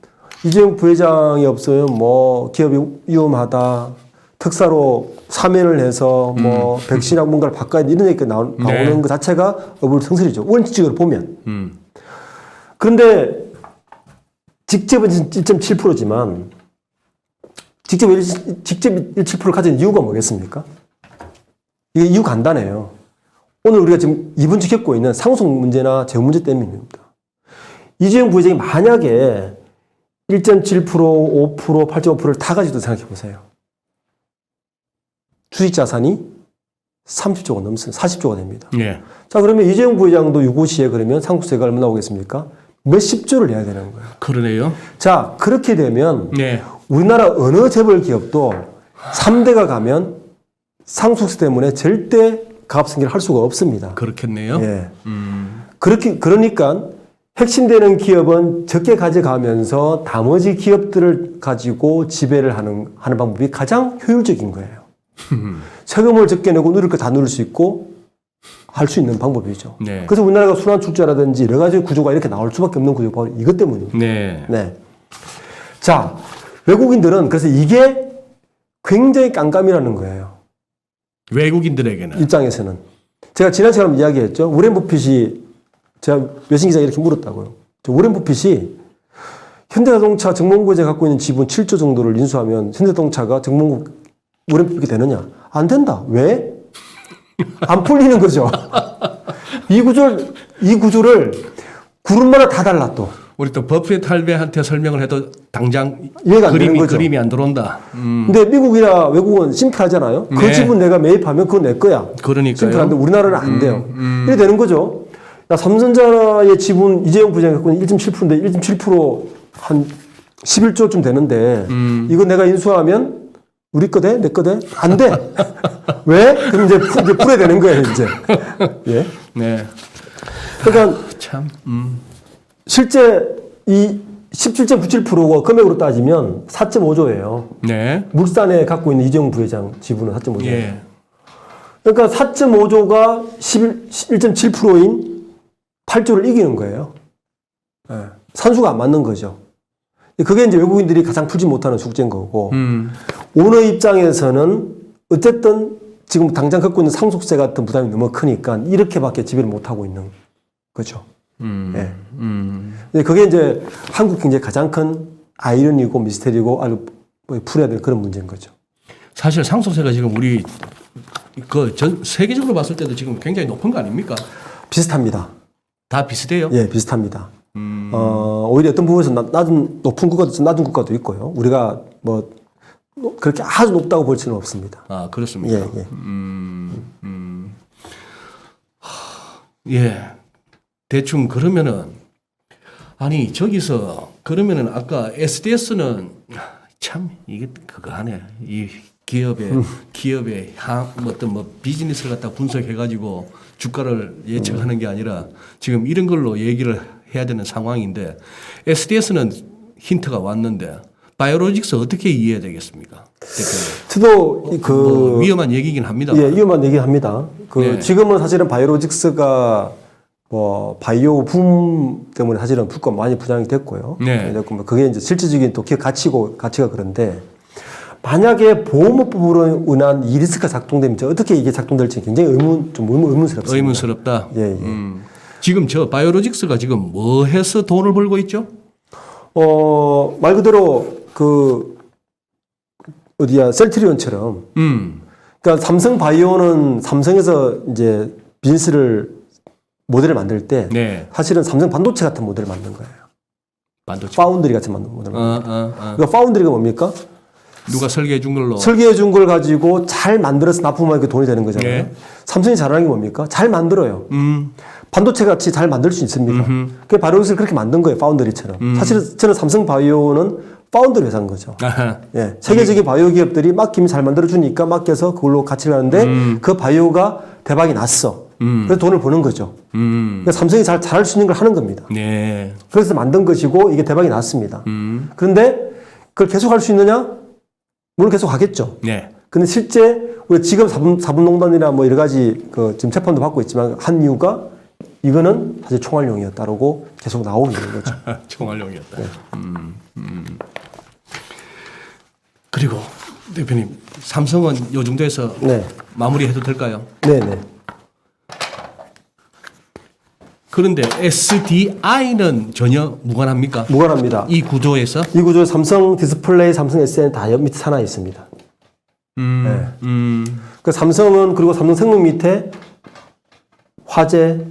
이재용 부회장이 없어요. 뭐 기업이 위험하다. 특사로 사면을 해서 뭐 백신하고 뭔가를 바꿔야 돼. 이런 얘기가 나오는 것 자체가 어불성설이죠. 원칙적으로 보면. 그런데 직접은 1.7%지만 직접 1.7%를 가진 이유가 뭐겠습니까? 이게 이유 간단해요. 오늘 우리가 지금 이번 주 겪고 있는 상속 문제나 재무 문제 때문입니다. 이재용 부회장이 만약에 1.7%, 5%, 8.5%를 다 가지고 생각해 보세요. 주식 자산이 30조가 넘습니다. 40조가 됩니다. 네. 자, 그러면 이재용 부회장도 유고시에 그러면 상속세가 얼마 나오겠습니까? 몇십조를 내야 되는 거예요. 그러네요. 자, 그렇게 되면 네. 우리나라 어느 재벌 기업도 3대가 가면 상속세 때문에 절대 가압승계를 할 수가 없습니다. 그렇겠네요. 예. 그러니까 핵심되는 기업은 적게 가져가면서 나머지 기업들을 가지고 지배를 하는 방법이 가장 효율적인 거예요. 세금을 적게 내고 누릴 거 다 누릴 수 있고 할 수 있는 방법이죠. 네. 그래서 우리나라가 순환 출자라든지 여러 가지 구조가 이렇게 나올 수밖에 없는 구조가 바로 이것 때문입니다. 네. 네. 자, 외국인들은 그래서 이게 굉장히 깜깜이라는 거예요. 외국인들에게는. 입장에서는. 제가 지난 시간에 이야기했죠. 우렌 버핏이 제가 외신 기자가 이렇게 물었다고요. 우렌 버핏이 현대자동차 정몽구에 갖고 있는 지분 7조 정도를 인수하면 현대자동차가 정몽구 우렌 버핏이 되느냐? 안 된다. 왜? 안 풀리는 거죠. 이 구조를 그룹마다 다 달라 또. 우리 또 버핏 할배한테 설명을 해도 당장 이해가 안 되는 거죠. 그림이 안 들어온다. 근데 미국이나 외국은 심플하잖아요. 그 네. 지분 내가 매입하면 그건 내 거야. 그러니까요. 심플한데 우리나라는 안 돼요. 이렇게 되는 거죠. 야, 삼성전자의 지분 이재용 부장이 갖고 있는 1.7%인데 1.7%한 11조쯤 되는데 이거 내가 인수하면 우리 거 돼? 내 거 돼? 안 돼. 왜? 그럼 이제 풀어야 되는 거예요, 이제. 예. 네. 그러니까 참. 실제 이 17.97%가 금액으로 따지면 4.5조예요. 네. 물산에 갖고 있는 이재용 부회장 지분은 4.5조. 예. 그러니까 4.5조가 1.7%인 8조를 이기는 거예요. 예. 산수가 안 맞는 거죠. 그게 이제 외국인들이 가장 풀지 못하는 숙제인 거고, 오너 입장에서는 어쨌든 지금 당장 갖고 있는 상속세 같은 부담이 너무 크니까 이렇게밖에 지배를 못하고 있는 거죠. 예. 그게 이제 한국 경제의 가장 큰 아이러니고 미스테리고 아주 풀어야 될 그런 문제인 거죠. 사실 상속세가 지금 우리 그 전 세계적으로 봤을 때도 지금 굉장히 높은 거 아닙니까? 비슷합니다. 다 비슷해요? 예, 비슷합니다. 오히려 어떤 부분에서 높은 국가도 있고 낮은 국가도 있고요. 우리가 뭐 그렇게 아주 높다고 볼 수는 없습니다. 아, 그렇습니까? 예, 예. 예. 대충 그러면은 아니 저기서 그러면은 아까 SDS는 참 이게 그거 하네. 이 기업의 어떤 뭐 비즈니스를 갖다 분석해가지고 주가를 예측하는 게 아니라 지금 이런 걸로 얘기를 해야 되는 상황인데 SDS는 힌트가 왔는데 바이오로직스 어떻게 이해해야 되겠습니까? 저도 뭐 위험한 얘기긴 합니다. 예, 위험한 얘기 합니다. 네. 지금은 사실은 바이오로직스가 뭐 바이오 붐 때문에 사실은 불과 많이 부장이 됐고요. 네. 됐고 그게 이제 실질적인 또 기업 가치가 그런데 만약에 보호법으로 인한 이 리스크가 작동되면 어떻게 이게 작동될지 굉장히 의문스럽습니다. 의문스럽다. 예, 예. 지금 저 바이오로직스가 지금 뭐 해서 돈을 벌고 있죠? 말 그대로 셀트리온처럼. 그러니까 삼성 바이오는 삼성에서 이제 모델을 만들 때 네. 사실은 삼성 반도체 같은 모델을 만든 거예요. 반도체. 파운드리 같은 모델을 만든 거예요. 그러니까 파운드리가 뭡니까? 누가 설계해 준 걸로. 설계해 준 걸 가지고 잘 만들어서 납품하면 그 돈이 되는 거잖아요. 네. 삼성이 잘하는 게 뭡니까? 잘 만들어요. 반도체 같이 잘 만들 수 있습니까? 그 바이오로직스를 그렇게 만든 거예요. 파운드리처럼. 사실 저는 삼성 바이오는 파운드리 회사인 거죠. 아하. 예. 세계적인 바이오 기업들이 맡기면 잘 만들어 주니까 맡겨서 그걸로 가치를 하는데 그 바이오가 대박이 났어. 그래서 돈을 버는 거죠. 그러니까 삼성이 잘할 수 있는 걸 하는 겁니다. 네. 그래서 만든 것이고 이게 대박이 났습니다. 그런데 그걸 계속 할 수 있느냐? 물론 계속 하겠죠. 네. 근데 실제 우리 지금 자본농단이나 뭐 여러 가지 지금 재판도 받고 있지만 한 이유가 이거는 사실 총알용이었다라고 계속 나오고 있는 거죠. 총알용이었다. 네. 그리고 대표님 삼성은 요 정도에서 네. 마무리해도 될까요? 네네. 그런데 SDI는 전혀 무관합니까? 무관합니다. 이 구조에서? 이 구조에 삼성 디스플레이, 삼성 SN 다 밑에 하나 있습니다. 네. 그 삼성은 그리고 삼성생명 밑에 화재,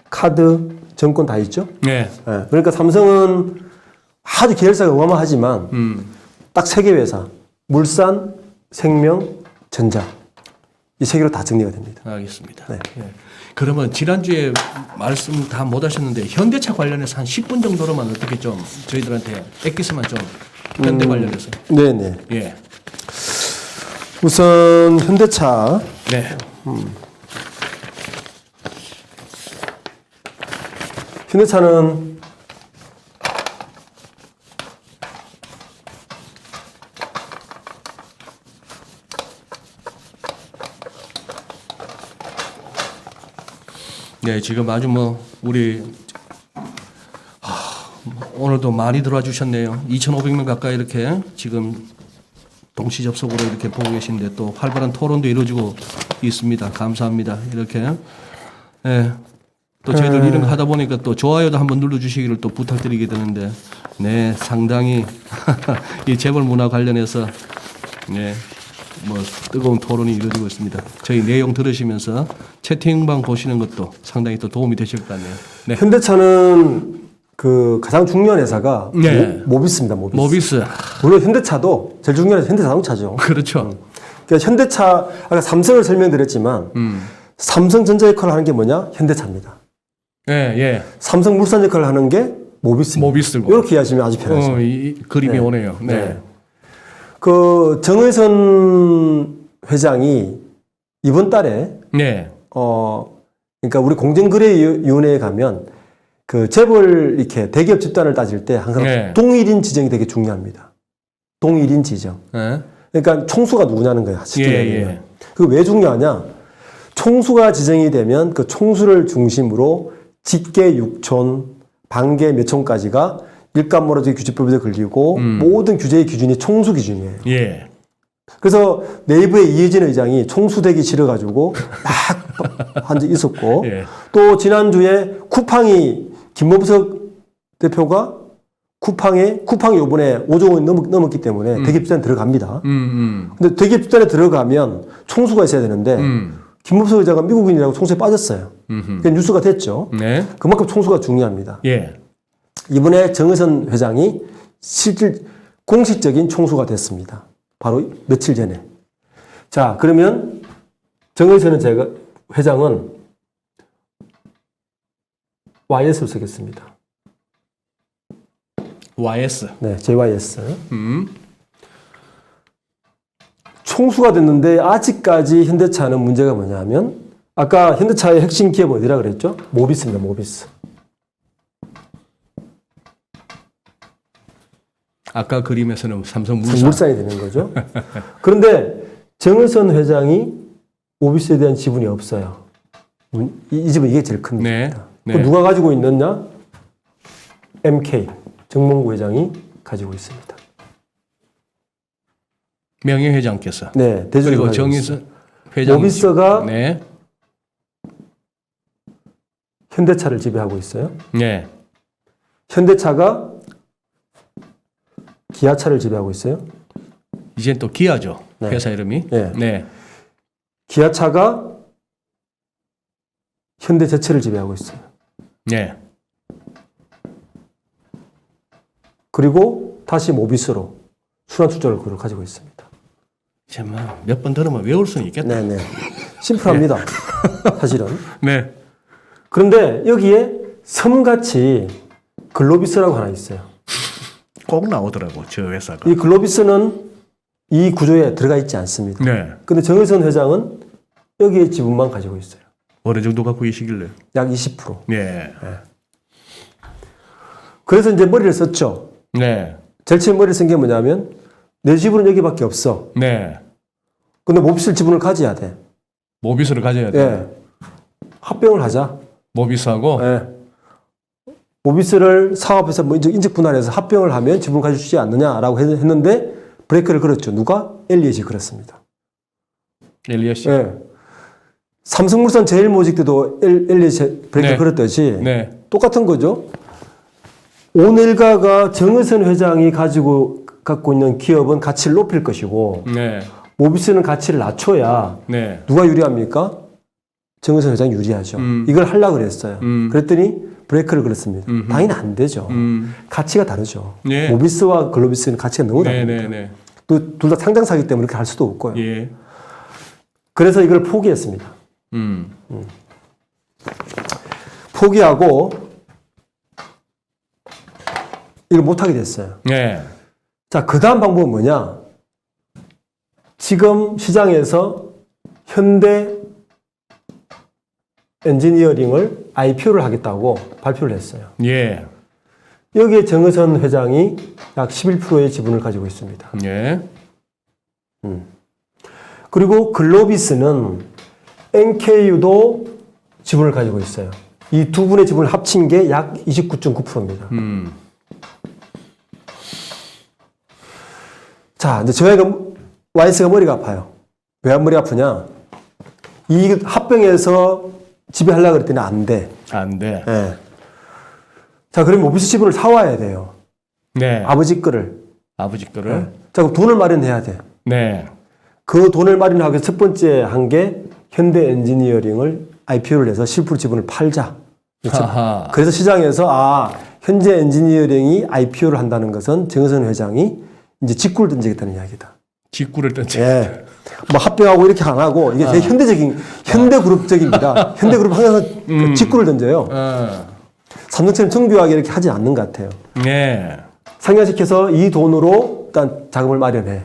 카드, 증권 다 있죠. 네. 네. 그러니까 삼성은 아주 계열사가 어마어마하지만 딱 세 개 회사 물산, 생명, 전자 이 세 개로 다 정리가 됩니다. 알겠습니다. 네. 예. 그러면 지난주에 말씀 다 못 하셨는데 현대차 관련해서 한 10분 정도로만 어떻게 좀 저희들한테 엑기스만 좀 현대 관련해서. 네네. 예. 우선 현대차. 네. 현대차는 네, 지금 아주 우리 오늘도 많이 들어와 주셨네요. 2,500명 가까이 이렇게 지금 동시 접속으로 이렇게 보고 계신데 또 활발한 토론도 이루어지고 있습니다. 감사합니다. 이렇게. 예. 또 저희들 이런 거 하다 보니까 또 좋아요도 한번 눌러주시기를 또 부탁드리게 되는데, 네, 상당히 이 재벌 문화 관련해서 네, 뜨거운 토론이 이루어지고 있습니다. 저희 내용 들으시면서 채팅방 보시는 것도 상당히 또 도움이 되실 것 같네요. 네. 현대차는 가장 중요한 회사가 네. 모비스입니다. 모비스. 물론 현대차도 제일 중요한 회사 현대자동차죠. 그렇죠. 그러니까 현대차 아까 삼성을 설명드렸지만 삼성전자 역할을 하는 게 뭐냐? 현대차입니다. 예, 예. 삼성물산 역할을 하는 게 모비스입니다. 모비스고. 이렇게 이해하시면 아주 편하죠. 이 그림이 네. 오네요. 네. 네. 정의선 회장이 이번 달에 네. 그러니까 우리 공정거래위원회에 가면 재벌 이렇게 대기업 집단을 따질 때 항상 네. 동일인 지정이 되게 중요합니다. 동일인 지정. 네. 그러니까 총수가 누구냐는 거야. 쉽게 예, 얘기하면. 예. 그게 왜 중요하냐? 총수가 지정이 되면 그 총수를 중심으로 직계 6촌, 반계 몇 촌까지가 일감몰아주기 규제법에도 걸리고 모든 규제의 기준이 총수 기준이에요. 예. 그래서 내부에 이해진 의장이 총수되기 싫어가지고 막 한 적 있었고 예. 또 지난주에 쿠팡이 김범석 대표가 쿠팡이 요번에 5조 원 넘었기 때문에 대기업 집단에 들어갑니다. 근데 대기업 집단에 들어가면 총수가 있어야 되는데 김범석 의장은 미국인이라고 총수에 빠졌어요. 그게 뉴스가 됐죠. 네. 그만큼 총수가 중요합니다. 예. 이번에 정의선 회장이 공식적인 총수가 됐습니다. 바로 며칠 전에. 자, 그러면 정의선 회장은 YS를 쓰겠습니다. YS. 네, JYS. 총수가 됐는데 아직까지 현대차는 문제가 뭐냐면 아까 현대차의 핵심 기업 어디라 그랬죠? 모비스입니다. 모비스. 아까 그림에서는 삼성물산. 물산이 되는 거죠. 그런데 정의선 회장이 모비스에 대한 지분이 없어요. 이 집은 이게 제일 큽니다. 네. 그럼 누가 가지고 있느냐? MK 정몽구 회장이 가지고 있습니다. 명예회장께서. 네, 대주주 그리고 가지고 정의선 있어요. 회장. 모비스가 네. 현대차를 지배하고 있어요. 네. 현대차가 기아차를 지배하고 있어요. 이젠 또 기아죠. 네. 회사 이름이. 네. 네. 기아차가 현대제철을 지배하고 있어요. 네. 그리고 다시 모비스로 순환출자를 그걸 가지고 있습니다. 몇 번 들으면 외울 수는 있겠다. 네네. 심플합니다. 사실은. 네. 그런데 여기에 섬같이 글로비스라고 하나 있어요. 꼭 나오더라고 저 회사가. 이 글로비스는 이 구조에 들어가 있지 않습니다. 네. 근데 정의선 회장은 여기에 지분만 가지고 있어요. 어느 정도 갖고 계시길래? 약 20%. 네. 그래서 이제 머리를 썼죠. 네. 제일 처음 머리를 쓴 게 뭐냐면 내 지분은 여기밖에 없어. 네. 근데 모비스 지분을 가져야 돼. 모비스를 가져야 돼. 예. 합병을 하자. 모비스하고. 예. 모비스를 사업에서 뭐 인적 분할해서 합병을 하면 지분을 가질 수 있지 않느냐라고 했는데 브레이크를 걸었죠. 누가? 엘리엇이 걸었습니다. 엘리엇이. 예. 삼성물산 제일모직 때도 엘리엇이 브레이크를 네. 걸었듯이 네. 똑같은 거죠. 오늘가가 정의선 회장이 갖고 있는 기업은 가치를 높일 것이고 네. 모비스는 가치를 낮춰야 네. 누가 유리합니까? 정의선 회장이 유리하죠. 이걸 하려고 그랬어요. 그랬더니 브레이크를 걸었습니다. 당연히 안 되죠. 가치가 다르죠. 예. 모비스와 글로비스는 가치가 너무 네. 다릅니다. 네. 네. 또 둘 다 상장사기 때문에 그렇게 할 수도 없고요. 예. 그래서 이걸 포기했습니다. 포기하고 이걸 못하게 됐어요. 네. 자, 그 다음 방법은 뭐냐? 지금 시장에서 현대 엔지니어링을 IPO를 하겠다고 발표를 했어요. 예. 여기에 정의선 회장이 약 11%의 지분을 가지고 있습니다. 예. 그리고 글로비스는 NKU도 지분을 가지고 있어요. 이 두 분의 지분을 합친 게 약 29.9%입니다. 자, 이제 저희가 YS가 머리가 아파요. 왜 머리가 아프냐? 이 합병해서 지배하려고 그랬더니 안 돼. 안 돼. 예. 자, 그럼 모비스 지분을 사와야 돼요. 네. 아버지 거를. 아버지 거를. 예. 자, 그럼 돈을 마련해야 돼. 네. 그 돈을 마련하기 위해서 첫 번째 한 게 현대 엔지니어링을 IPO를 해서 10% 지분을 팔자. 하하. 그래서 시장에서 현재 엔지니어링이 IPO를 한다는 것은 정의선 회장이 이제 직구를 던지겠다는 이야기다. 직구를 던지. 예. 뭐 합병하고 이렇게 안 하고 이게 되게 현대그룹적입니다. 현대그룹 항상 그 직구를 던져요. 삼성처럼 정교하게 이렇게 하지 않는 것 같아요. 네. 상향시켜서 이 돈으로 일단 자금을 마련해.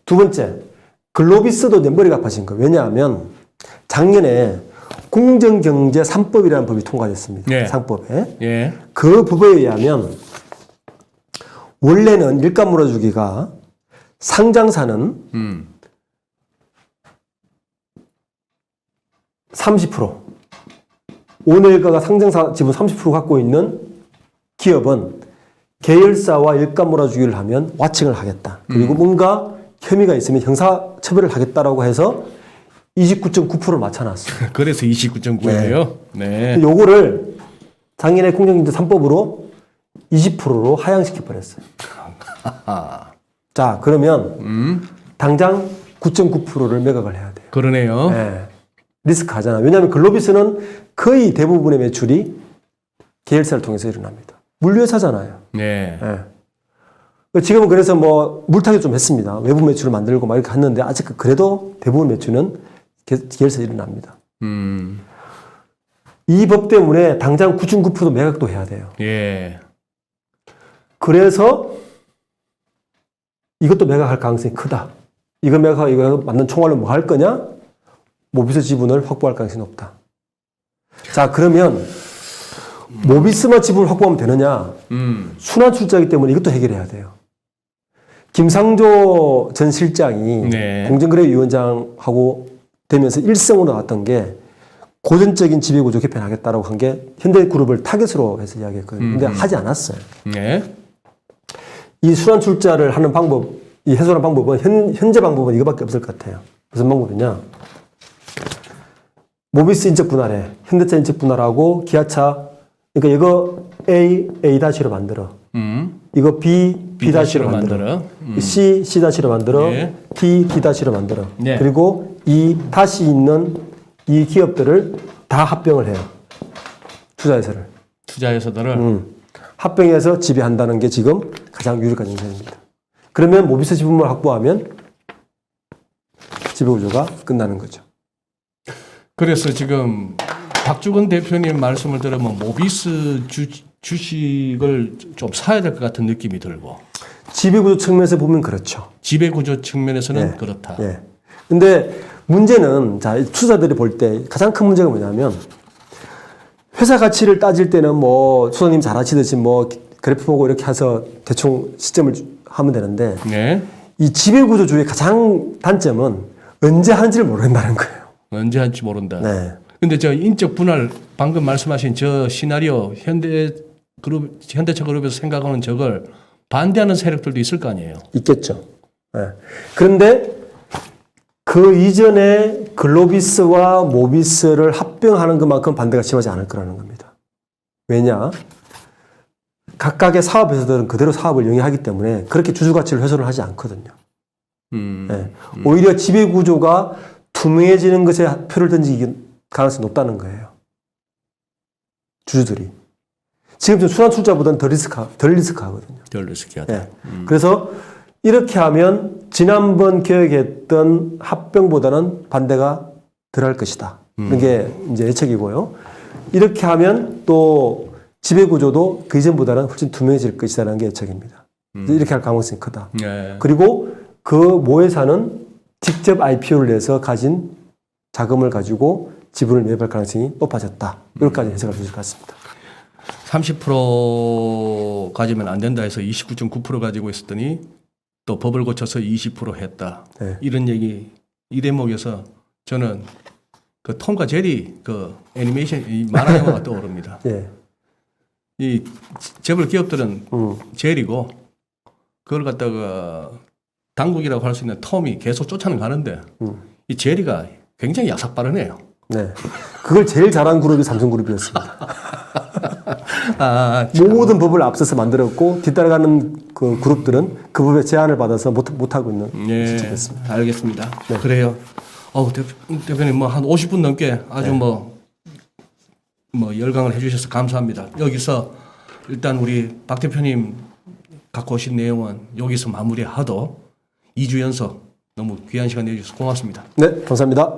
두 번째, 글로비스도 이제 머리가 아파진 거예요. 왜냐하면 작년에 공정경제 3법이라는 법이 통과됐습니다. 네. 상법에. 예. 그 법에 의하면 원래는 일감 몰아주기가 상장사는 30%, 오늘가가 상장사 지분 30% 갖고 있는 기업은 계열사와 일감 몰아주기를 하면 와칭을 하겠다. 그리고 뭔가 혐의가 있으면 형사처벌을 하겠다라고 해서 29.9%를 맞춰놨어요. 그래서 29.9예요. 네. 요거를 작년에 공정경제 3법으로 20%로 하향시켜 버렸어요. 자, 그러면 당장 9.9%를 매각을 해야 돼요. 그러네요. 네. 리스크 하잖아. 왜냐하면 글로비스는 거의 대부분의 매출이 계열사를 통해서 일어납니다. 물류회사잖아요. 네. 네. 지금은 그래서 뭐 물타기 좀 했습니다. 외부 매출을 만들고 막 이렇게 했는데 아직 그래도 대부분 매출은 계열사에 일어납니다. 이 법 때문에 당장 9.9% 매각도 해야 돼요. 예. 그래서 이것도 매각할 가능성이 크다. 이 금액하고 이거 맞는 총알로 뭐 할 거냐? 모비스 지분을 확보할 가능성이 높다. 자, 그러면 모비스만 지분을 확보하면 되느냐? 순환 출자이기 때문에 이것도 해결해야 돼요. 김상조 전 실장이 네. 공정거래위원장하고 되면서 일성으로 나왔던 게 고전적인 지배구조 개편하겠다라고 한 게 현대그룹을 타겟으로 해서 이야기했거든요. 근데 하지 않았어요. 네. 이 순환 출자를 하는 방법, 이 해소하는 방법은 현재 방법은 이거밖에 없을 것 같아요. 무슨 방법이냐? 모비스 인적 분할해. 현대차 인적 분할하고 기아차, 그러니까 이거 A-로 만들어. 이거 B-로 만들어. C-로 만들어. 네. D-로 만들어. 네. 그리고 이 다시 있는 이 기업들을 다 합병을 해요. 투자회사를. 투자회사들을 합병해서 지배한다는 게 지금 가장 유력한 정책입니다. 그러면 모비스 지분을 확보하면 지배구조가 끝나는 거죠. 그래서 지금 박주건 대표님 말씀을 들으면 모비스 주식을 좀 사야 될 것 같은 느낌이 들고 지배구조 측면에서 보면 그렇죠. 지배구조 측면에서는 예. 그렇다. 예. 근데 문제는 자, 투자들이 볼 때 가장 큰 문제가 뭐냐면 회사 가치를 따질 때는 뭐 수석님 잘 아시듯이 뭐 그래프 보고 이렇게 해서 대충 시점을 하면 되는데 네. 이 지배구조주의 가장 단점은 언제 하는지를 모른다는 거예요. 언제 할지 모른다. 네. 근데 저 인적 분할 방금 말씀하신 저 시나리오 현대차 그룹에서 생각하는 저걸 반대하는 세력들도 있을 거 아니에요. 있겠죠. 네. 그런데 그 이전에 글로비스와 모비스를 합병하는 것만큼 반대가 심하지 않을 거라는 겁니다. 왜냐? 각각의 사업 회사들은 그대로 사업을 영위하기 때문에 그렇게 주주 가치를 훼손을 하지 않거든요. 네. 오히려 지배 구조가 투명해지는 것에 표를 던지기 가능성이 높다는 거예요. 주주들이. 지금 좀 순환 출자보다는 덜 리스크하거든요. 덜 리스키하다. 네. 그래서 이렇게 하면 지난번 계획했던 합병보다는 반대가 덜 할 것이다. 이런 게 이제 예측이고요. 이렇게 하면 또 지배구조도 그 이전보다는 훨씬 투명해질 것이라는 게 예측입니다. 이렇게 할 가능성이 크다. 네. 그리고 그 모회사는 직접 IPO를 내서 가진 자금을 가지고 지분을 매입할 가능성이 높아졌다. 이렇게까지 해석할 수 있을 것 같습니다. 30% 가지면 안 된다 해서 29.9% 가지고 있었더니 또 법을 고쳐서 20% 했다. 네. 이런 얘기 이 대목에서 저는 그 톰과 제리 그 애니메이션 이 만화 영화가 떠오릅니다. 예. 이 재벌 기업들은 제리고 그걸 갖다가 당국이라고 할 수 있는 톰이 계속 쫓아는 가는데 이 제리가 굉장히 야삭빠르네요. 네. 그걸 제일 잘한 그룹이 삼성그룹이었습니다. 아, 모든 법을 앞서서 만들었고 뒤따라가는 그 그룹들은 그 법의 제한을 받아서 못하고 있는 예, 시점이었습니다. 알겠습니다. 그래요. 대표님 뭐 한 50분 넘게 아주 뭐 열강을 해주셔서 감사합니다. 여기서 일단 우리 박 대표님 갖고 오신 내용은 여기서 마무리하도 2주 연속 너무 귀한 시간 내주셔서 고맙습니다. 네, 감사합니다.